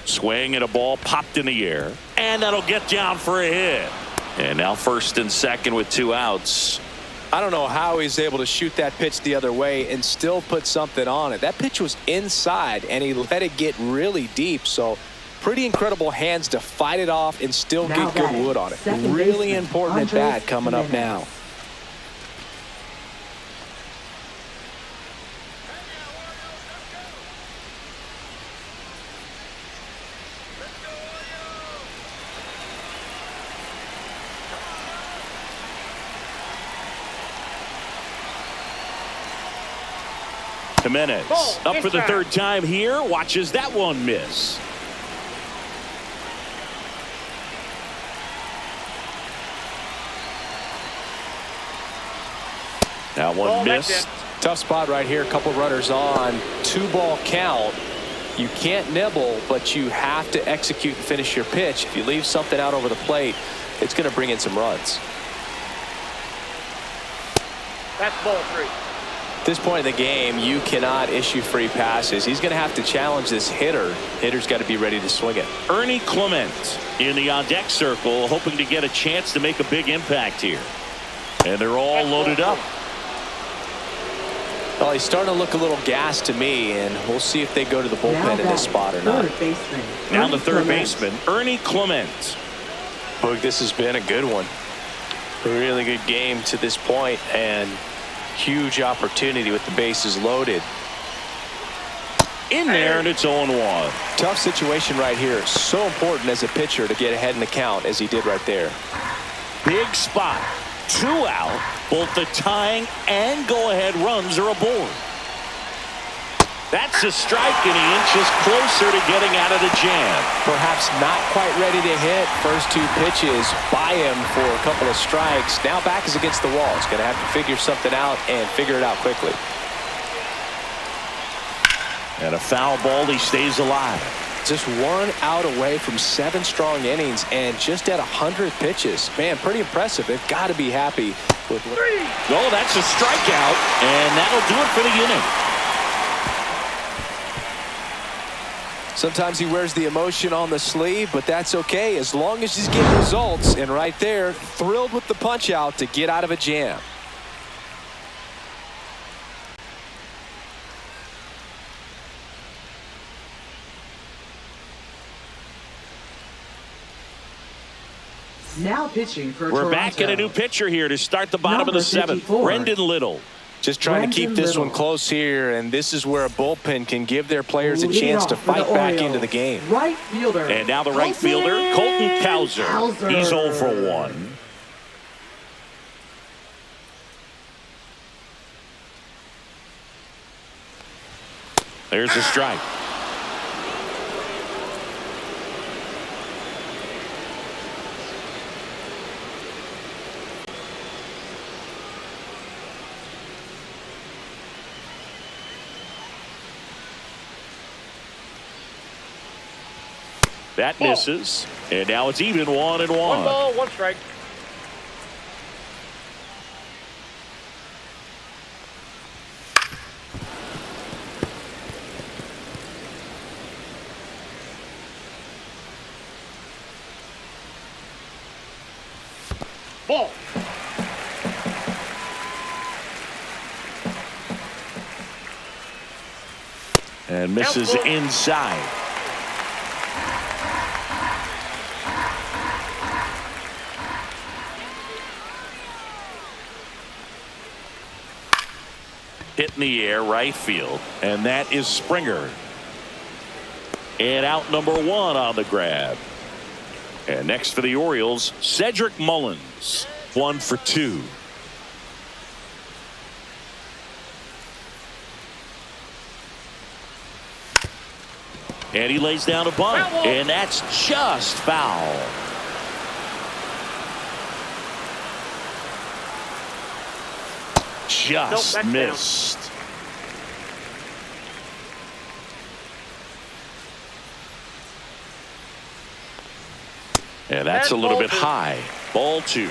Speaker 1: Swing and a ball popped in the air. And that'll get down for a hit. And now first and second with two outs.
Speaker 2: I don't know how he's able to shoot that pitch the other way and still put something on it. That pitch was inside, and he let it get really deep. So pretty incredible hands to fight it off and still get good wood on it. Really important at bat coming up now.
Speaker 1: Jimenez up for the third time here. Watches that one miss. Now one missed.
Speaker 2: Tough spot right here. A couple runners on. 2-ball count. You can't nibble, but you have to execute and finish your pitch. If you leave something out over the plate, it's going to bring in some runs.
Speaker 3: That's ball 3.
Speaker 2: At this point in the game, you cannot issue free passes. He's going to have to challenge this hitter. Hitter's got to be ready to swing it.
Speaker 1: Ernie Clement in the on-deck circle, hoping to get a chance to make a big impact here. And they're all loaded up.
Speaker 2: Well, he's starting to look a little gassed to me, and we'll see if they go to the bullpen in this spot or not.
Speaker 1: Now the third baseman, Ernie Clement.
Speaker 2: Boog, this has been a good one. A really good game to this point, and huge opportunity with the bases loaded.
Speaker 1: In there, and it's 0-1.
Speaker 2: Tough situation right here. So important as a pitcher to get ahead in the count as he did right there.
Speaker 1: Big spot. 2 out. Both the tying and go-ahead runs are aboard. That's a strike, and he inches closer to getting out of the jam.
Speaker 2: Perhaps not quite ready to hit. First 2 pitches by him for a couple of strikes. Now back is against the wall. He's going to have to figure something out and figure it out quickly.
Speaker 1: And a foul ball. He stays alive.
Speaker 2: Just 1 out away from 7 strong innings and just at 100 pitches. Man, pretty impressive. They've got to be happy with.
Speaker 1: Oh, that's a strikeout, and that'll do it for the inning.
Speaker 2: Sometimes he wears the emotion on the sleeve, but that's okay as long as he's getting results. And right there, thrilled with the punch out to get out of a jam.
Speaker 4: Now pitching for
Speaker 1: We're
Speaker 4: Toronto.
Speaker 1: back in a new pitcher here to start the bottom of the 7th. Brendan Little.
Speaker 2: Just trying to keep this one close here, and this is where a bullpen can give their players a chance to fight back into the game.
Speaker 4: Right fielder.
Speaker 1: And now the right fielder, Colton Cowser. He's 0 for 1. There's a strike. That misses, and now it's even 1-1.
Speaker 3: 1 ball, 1 strike. Ball.
Speaker 1: And misses inside. Hit in the air, right field, and that is Springer. And out number 1 on the grab. And next for the Orioles, Cedric Mullins, 1 for 2. And he lays down a bunt, and that's just foul. Just missed. And that's a little bit high. Ball 2.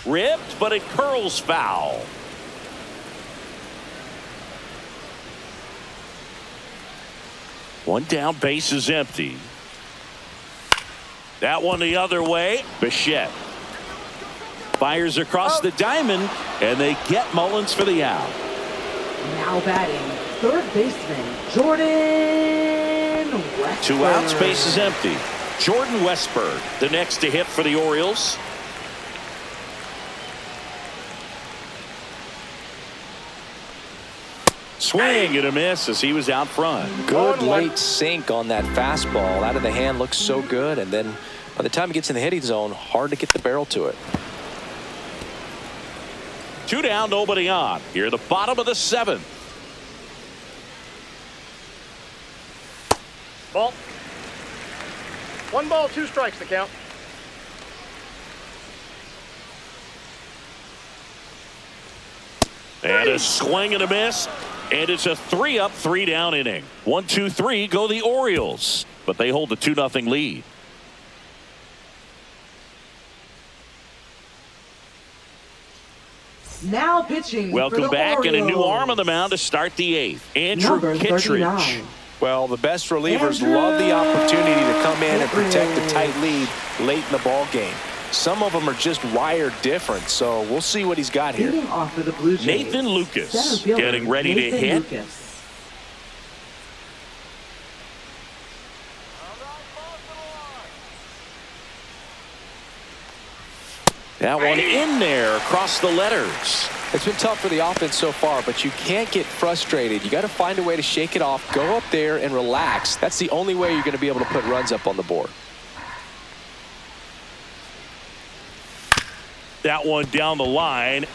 Speaker 1: Ripped, but it curls foul. One down, base is empty. That one the other way. Bichette fires across the diamond, and they get Mullins for the out.
Speaker 4: Now batting, third baseman, Jordan Westburg.
Speaker 1: 2 outs, base is empty. Jordan Westburg, the next to hit for the Orioles. Swing and a miss as he was out front.
Speaker 2: Good late sink on that fastball. Out of the hand, looks so good, and then by the time he gets in the hitting zone, hard to get the barrel to it.
Speaker 1: 2 down, nobody on. Here, the bottom of the 7th.
Speaker 3: Ball. 1 ball, 2 strikes to count.
Speaker 1: And a swing and a miss. And it's a 3-up, 3-down inning. 1, 2, 3 go the Orioles. But they hold the 2-0 lead.
Speaker 4: Now pitching.
Speaker 1: Welcome back, and a new arm on the mound to start the 8th. Andrew
Speaker 4: Number
Speaker 1: Kittredge.
Speaker 4: 39.
Speaker 2: Well, the best relievers love the opportunity to come in and protect a tight lead late in the ball game. Some of them are just wired different, so we'll see what he's got here.
Speaker 4: Leading off for the Blue Jays,
Speaker 1: Nathan Lucas
Speaker 4: center fielder,
Speaker 1: getting ready to
Speaker 4: Nathan
Speaker 1: hit.
Speaker 4: Lucas.
Speaker 1: That one in there across the letters.
Speaker 2: It's been tough for the offense so far, but you can't get frustrated. You got to find a way to shake it off, go up there and relax. That's the only way you're going to be able to put runs up on the board.
Speaker 1: That one down the line.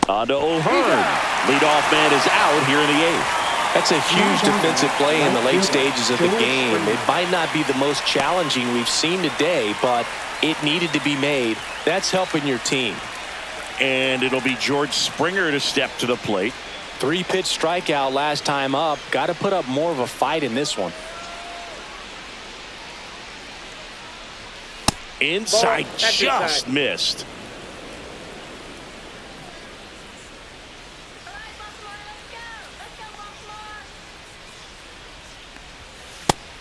Speaker 1: On to O'Hearn. Leadoff man is out here in the 8th.
Speaker 2: That's a huge defensive play in the late stages of the game. It might not be the most challenging we've seen today, but it needed to be made. That's helping your team.
Speaker 1: And it'll be George Springer to step to the plate.
Speaker 2: 3-pitch strikeout last time up. Got to put up more of a fight in this one.
Speaker 1: Inside,
Speaker 3: Ball. That's
Speaker 1: just
Speaker 3: inside.
Speaker 1: missed.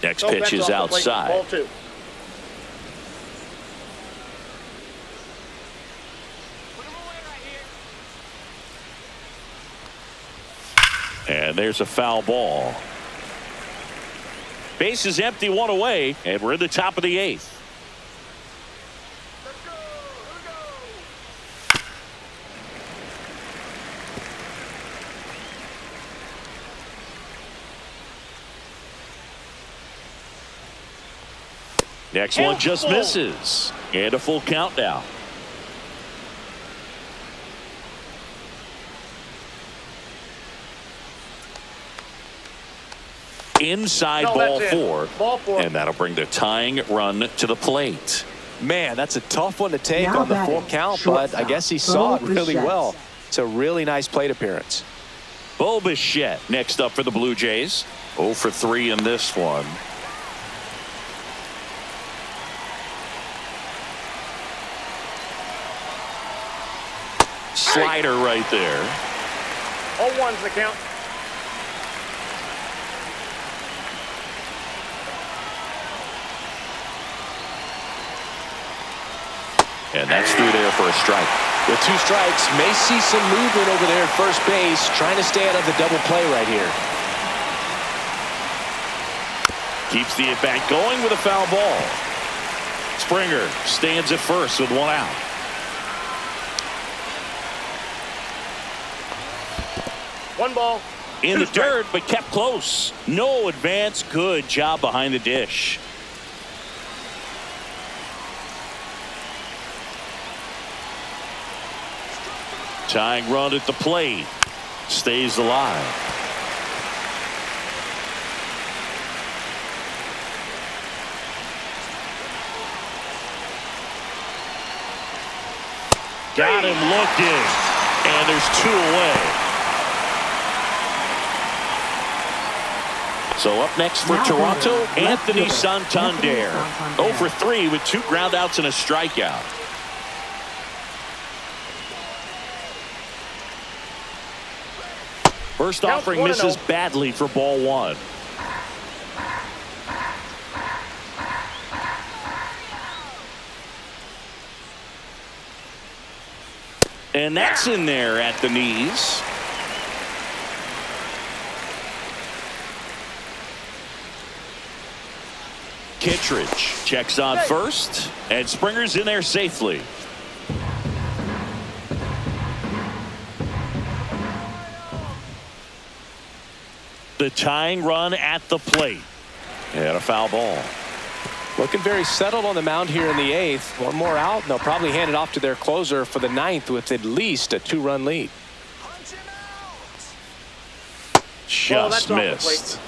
Speaker 1: Next
Speaker 3: No,
Speaker 1: pitch
Speaker 3: that's
Speaker 1: is
Speaker 3: off the plate.
Speaker 1: outside.
Speaker 3: Ball 2.
Speaker 1: And there's a foul ball. Base is empty, one away, and we're in the top of the 8th. Next one just misses. And a full count now. Inside
Speaker 3: No,
Speaker 1: ball
Speaker 3: that's in.
Speaker 1: 4.
Speaker 3: Ball 4.
Speaker 1: And that'll bring the tying run to the plate.
Speaker 2: Man, that's a tough one to take
Speaker 4: Now
Speaker 2: on the full
Speaker 4: batting,
Speaker 2: count, but I
Speaker 4: shortstop,
Speaker 2: guess he saw it
Speaker 4: Bo
Speaker 2: really
Speaker 4: Bichette.
Speaker 2: well. It's a really nice plate appearance.
Speaker 1: Bo Bichette next up for the Blue Jays. 0 for 3 in this one. Slider right there.
Speaker 3: 0-1's the count.
Speaker 1: And that's through there for a strike.
Speaker 2: With 2 strikes, may see some movement over there at first base, trying to stay out of the double play right here.
Speaker 1: Keeps the at-bat going with a foul ball. Springer stands at first with 1 out.
Speaker 3: One ball.
Speaker 1: In
Speaker 3: 2
Speaker 1: the
Speaker 3: strikes.
Speaker 1: dirt, but kept close. No advance. Good job behind the dish. Tying run at the plate. Stays alive. Got him looking. And there's 2 away. So up next for
Speaker 4: Now
Speaker 1: Toronto,
Speaker 4: batting, left
Speaker 1: Anthony
Speaker 4: fielder,
Speaker 1: Santander.
Speaker 4: Anthony Santander.
Speaker 1: 0 for 3 with 2 groundouts and a strikeout. First
Speaker 3: Count
Speaker 1: offering
Speaker 3: 1-0.
Speaker 1: misses badly for ball 1. And that's in there at the knees. Kittredge checks on first, and Springer's in there safely. The tying run at the plate. And a foul ball.
Speaker 2: Looking very settled on the mound here in the 8th. 1 more out, and they'll probably hand it off to their closer for the 9th with at least a 2-run lead.
Speaker 1: Just
Speaker 3: that's off the
Speaker 1: missed.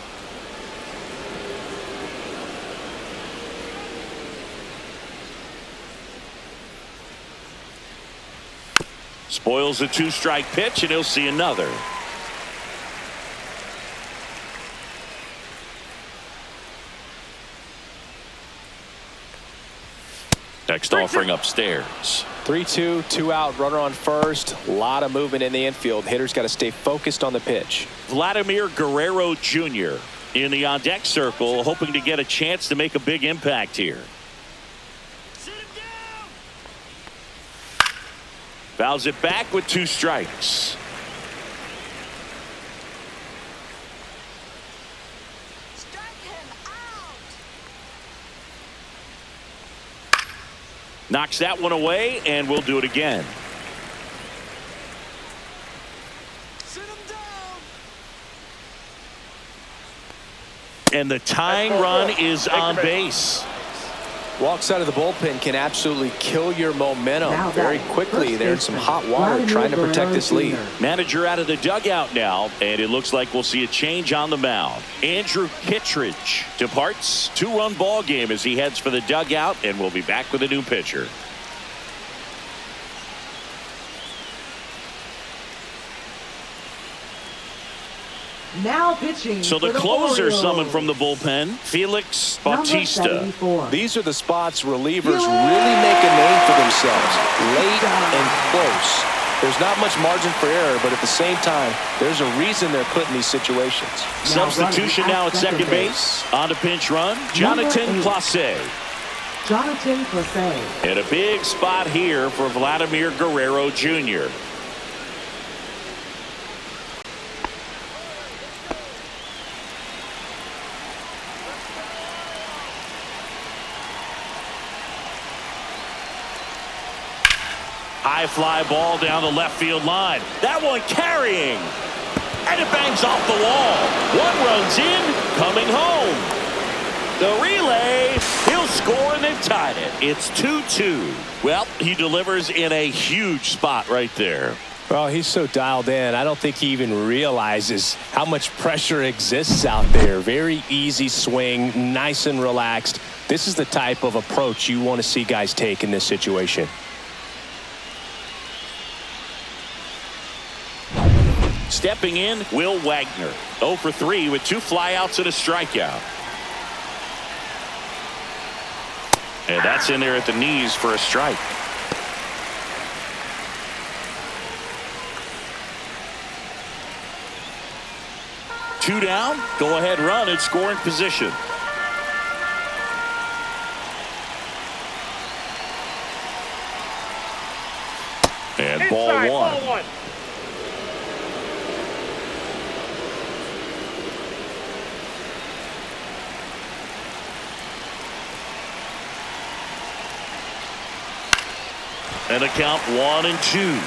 Speaker 1: Spoils a 2-strike pitch, and he'll see another. Next offering upstairs.
Speaker 2: 3-2, 2 out, runner on first. A lot of movement in the infield. Hitters got to stay focused on the pitch.
Speaker 1: Vladimir Guerrero Jr. in the on-deck circle, hoping to get a chance to make a big impact here. Fouls it back with 2 strikes. Knocks that one away, and we'll do it again. And the tying run is on base.
Speaker 2: Walks out of the bullpen can absolutely kill your momentum very quickly. They're in some hot water trying to protect this lead.
Speaker 1: Manager out of the dugout now, and it looks like we'll see a change on the mound. Andrew Kittredge departs. 2-run ball game as he heads for the dugout, and we'll be back with a new pitcher.
Speaker 4: Now pitching.
Speaker 1: So the closer summoned from the bullpen, Felix Bautista.
Speaker 2: These are the spots relievers really make a name for themselves. Late and close. There's not much margin for error, but at the same time, there's a reason they're put in these situations.
Speaker 1: Substitution now at second base. On to pinch run, Jonathan Clase.
Speaker 4: Jonathan Clase.
Speaker 1: And a big spot here for Vladimir Guerrero Jr. High fly ball down the left field line. That one carrying. And it bangs off the wall. 1 runs in, coming home. The relay, he'll score, and they've tied it. It's 2-2. Well, he delivers in a huge spot right there.
Speaker 2: Well, he's so dialed in, I don't think he even realizes how much pressure exists out there. Very easy swing, nice and relaxed. This is the type of approach you want to see guys take in this situation.
Speaker 1: Stepping in, Will Wagner. 0 for 3 with 2 flyouts and a strikeout. And that's in there at the knees for a strike. Two down, go ahead run in scoring position. And ball one. And a count 1-2.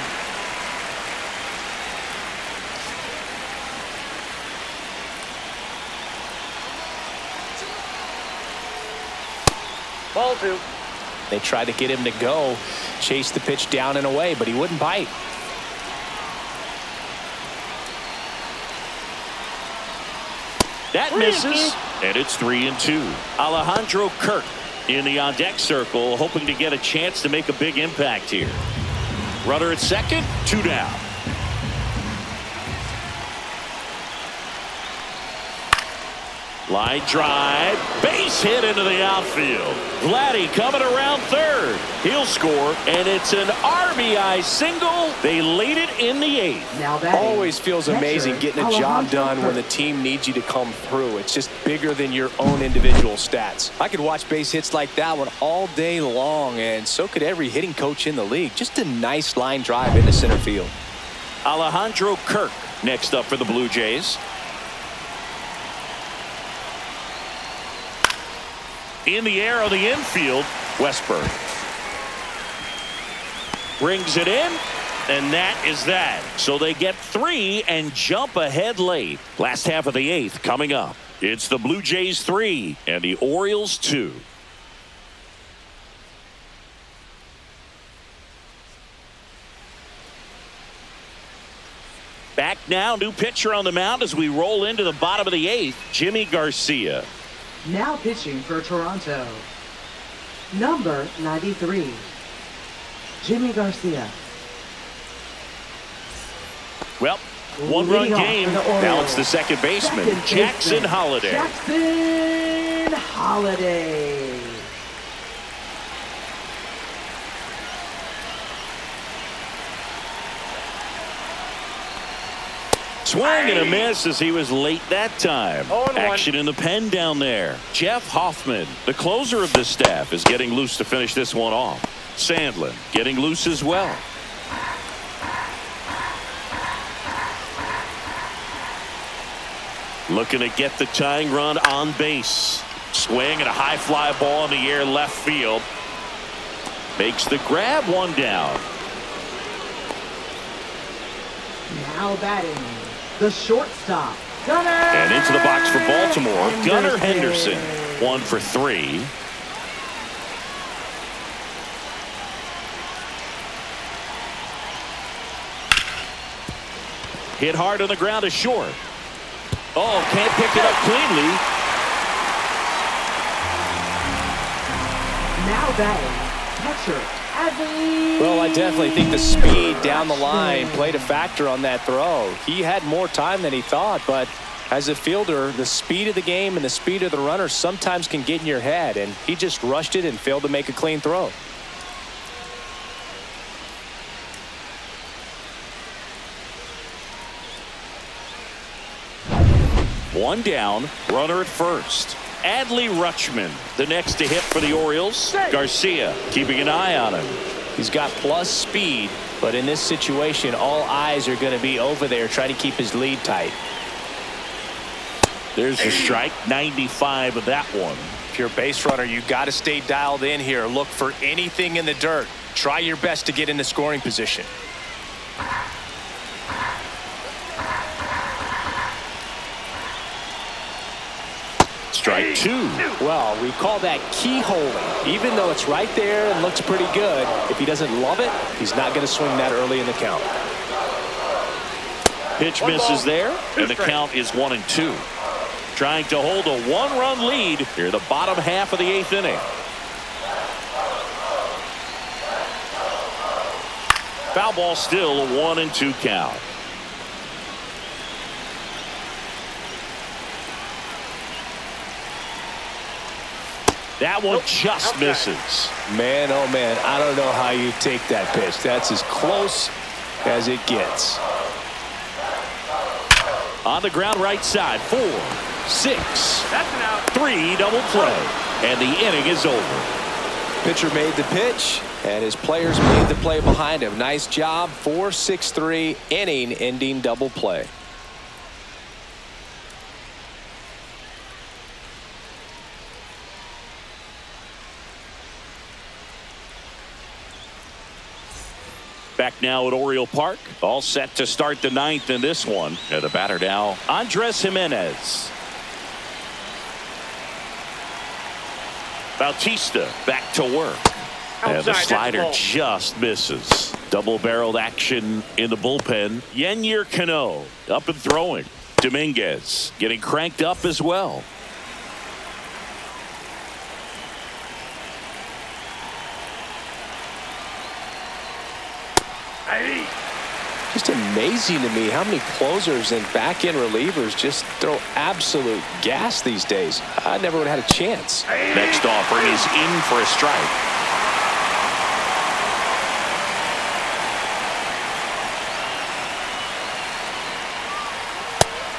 Speaker 3: Ball 2.
Speaker 2: They tried to get him to go, chase the pitch down and away, but he wouldn't bite.
Speaker 1: That misses, and it's 3-2. Alejandro Kirk in the on-deck circle, hoping to get a chance to make a big impact here. Runner at second, 2 down. Line drive, base hit into the outfield. Vladdy coming around third. He'll score, and it's an RBI single. They laid it in the 8th.
Speaker 2: Always feels amazing getting a job done when the team needs you to come through. It's just bigger than your own individual stats. I could watch base hits like that one all day long, and so could every hitting coach in the league. Just a nice line drive into center field.
Speaker 1: Alejandro Kirk next up for the Blue Jays. In the air on the infield, Westburg brings it in, and that is that. So they get 3 and jump ahead late. Last half of the 8th coming up. It's the Blue Jays 3 and the Orioles 2. Back now, new pitcher on the mound as we roll into the bottom of the 8th, Jimmy Garcia.
Speaker 4: Now pitching for Toronto, number 93, Jimmy Garcia.
Speaker 1: Well, 1-run game. Now it's the second baseman, Jackson Holliday.
Speaker 4: Jackson Holliday.
Speaker 1: Swing and a miss as he was late that time.
Speaker 3: 0-1.
Speaker 1: Action in the pen down there. Jeff Hoffman, the closer of the staff, is getting loose to finish this one off. Sandlin getting loose as well. Looking to get the tying run on base. Swing and a high fly ball in the air left field. Makes the grab, one down.
Speaker 4: Now batting, the shortstop, Gunnar.
Speaker 1: And into the box for Baltimore, Gunnar Henderson. 1 for 3. Hit hard on the ground to short. Oh, can't pick it up cleanly.
Speaker 4: Now batting, catcher, Adley.
Speaker 2: Well, I definitely think the speed down the line played a factor on that throw. He had more time than he thought, but as a fielder, the speed of the game and the speed of the runner sometimes can get in your head, and he just rushed it and failed to make a clean throw.
Speaker 1: One down, runner at first. Adley Rutschman, the next to hit for the Orioles. Garcia keeping an eye on him.
Speaker 2: He's got plus speed, but in this situation, all eyes are going to be over there trying to keep his lead tight.
Speaker 1: There's a strike, 95 of that one.
Speaker 2: If you're a base runner, you got to stay dialed in here. Look for anything in the dirt. Try your best to get in the scoring position.
Speaker 1: Strike 2.
Speaker 2: Well, we call that keyholing. Even though it's right there and looks pretty good, if he doesn't love it, he's not going to swing that early in the count.
Speaker 1: Pitch misses there, and the count is 1-2. Trying to hold a one-run lead here the bottom half of the 8th inning. Foul ball, still a 1-2 count. That one just misses.
Speaker 2: Man, oh man, I don't know how you take that pitch. That's as close as it gets.
Speaker 1: On the ground right side, 4, 6,
Speaker 3: That's an out.
Speaker 1: 3, double play, and the inning is over.
Speaker 2: Pitcher made the pitch, and his players made the play behind him. Nice job, 4-6-3, inning-ending double play.
Speaker 1: Back now at Oriole Park, all set to start the 9th in this one. The batter now, Andres Jimenez. Bautista back to work. And the slider just misses. Double-barreled action in the bullpen. Yennier Cano up and throwing. Dominguez getting cranked up as well.
Speaker 2: Just amazing to me how many closers and back-end relievers just throw absolute gas these days. I never would have had a chance.
Speaker 1: Next offering is in for a strike.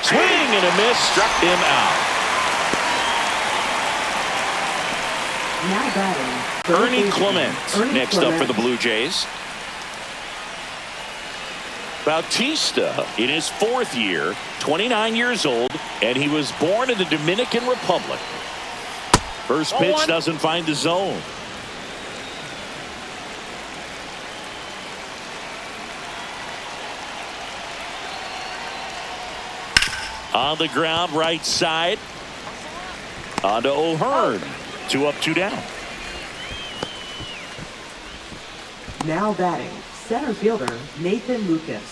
Speaker 1: Swing and a miss, struck him out.
Speaker 4: Now batting,
Speaker 1: Ernie Clement next up for the Blue Jays. Bautista in his 4th year, 29 years old, and he was born in the Dominican Republic. First pitch doesn't find the zone. On the ground right side. On to O'Hearn. 2 up, 2 down.
Speaker 4: Now batting, center fielder Nathan Lucas.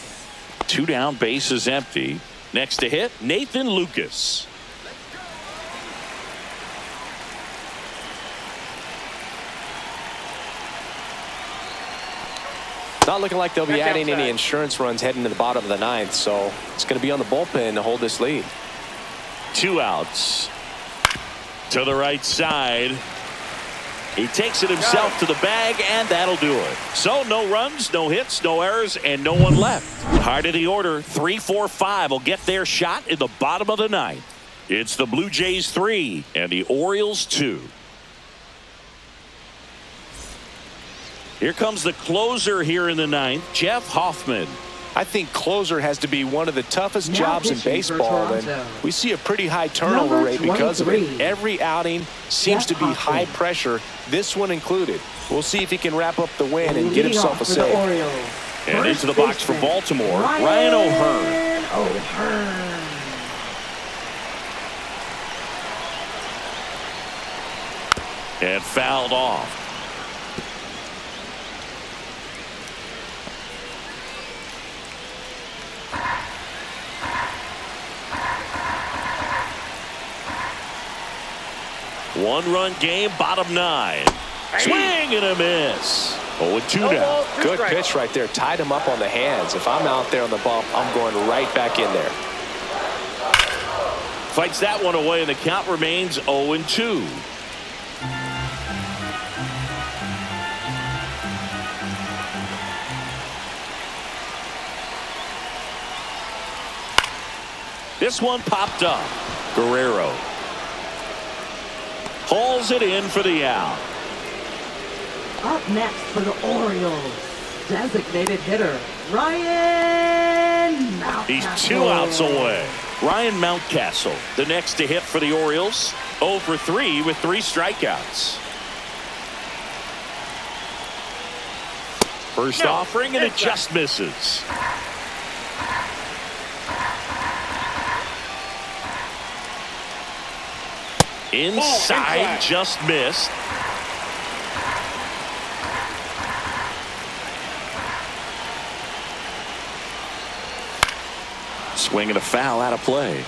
Speaker 1: 2 down, base is empty. Next to hit, Nathan Lucas.
Speaker 2: Not looking like they'll be adding any insurance runs heading to the bottom of the 9th, so it's going to be on the bullpen to hold this lead.
Speaker 1: 2 outs. To the right side. He takes it himself to the bag, and that'll do it. So no runs, no hits, no errors, and no one left. High to the order, 3-4-5 will get their shot in the bottom of the ninth. It's the Blue Jays 3 and the Orioles 2. Here comes the closer here in the ninth, Jeff Hoffman.
Speaker 2: I think closer has to be one of the toughest jobs in baseball, and we see a pretty high turnover rate because of it. Every outing seems to be high pressure, this one included. We'll see if he can wrap up the win and get himself a save.
Speaker 1: And into the box for Baltimore, Ryan O'Hearn. And fouled off. One-run game, bottom 9. Swing and a miss. 0-2 now.
Speaker 2: Good pitch right there. Tied him up on the hands. If I'm out there on the bump, I'm going right back in there.
Speaker 1: Fights that one away, and the count remains 0-2. This one popped up. Guerrero hauls it in for the out.
Speaker 4: Up next for the Orioles, designated hitter, Ryan Mountcastle.
Speaker 1: He's 2 outs away. Ryan Mountcastle, the next to hit for the Orioles, 0 for 3 with 3 strikeouts. First offering, and it just misses. Inside, just missed. Swing and a foul out of play.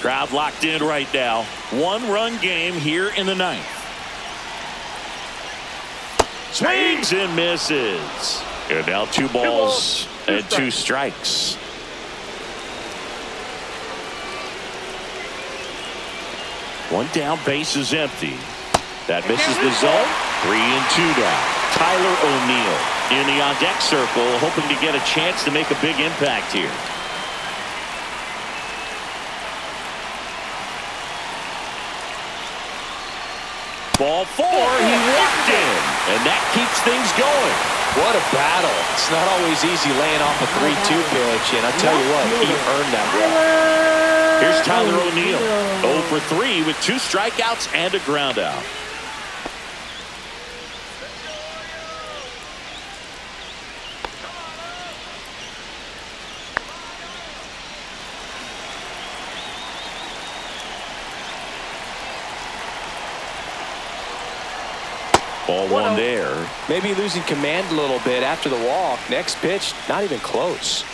Speaker 1: Crowd locked in right now. 1-run game here in the ninth. Swings and misses. And now 2 balls and 2 strikes. One down, base is empty. That misses the zone. 3-2 now. Tyler O'Neill in the on-deck circle, hoping to get a chance to make a big impact here. Ball 4, he walked in, and that keeps things going.
Speaker 2: What a battle. It's not always easy laying off a 3-2 pitch, and I tell you what, he earned that one.
Speaker 1: Here's Tyler O'Neill, 0 for 3 with 2 strikeouts and a ground out. Ball 1 there.
Speaker 2: Maybe losing command a little bit after the walk. Next pitch, not even close.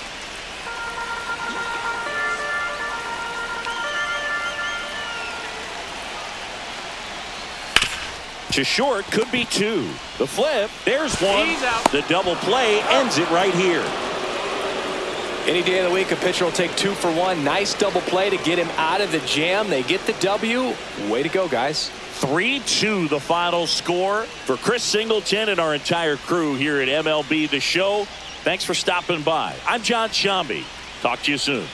Speaker 1: To short, could be 2. The flip, there's 1. The double play ends it right here.
Speaker 2: Any day of the week, a pitcher will take 2 for 1. Nice double play to get him out of the jam. They get the W. Way to go, guys.
Speaker 1: 3-2 the final score. For Chris Singleton and our entire crew here at MLB The Show, thanks for stopping by. I'm John Shambi. Talk to you soon.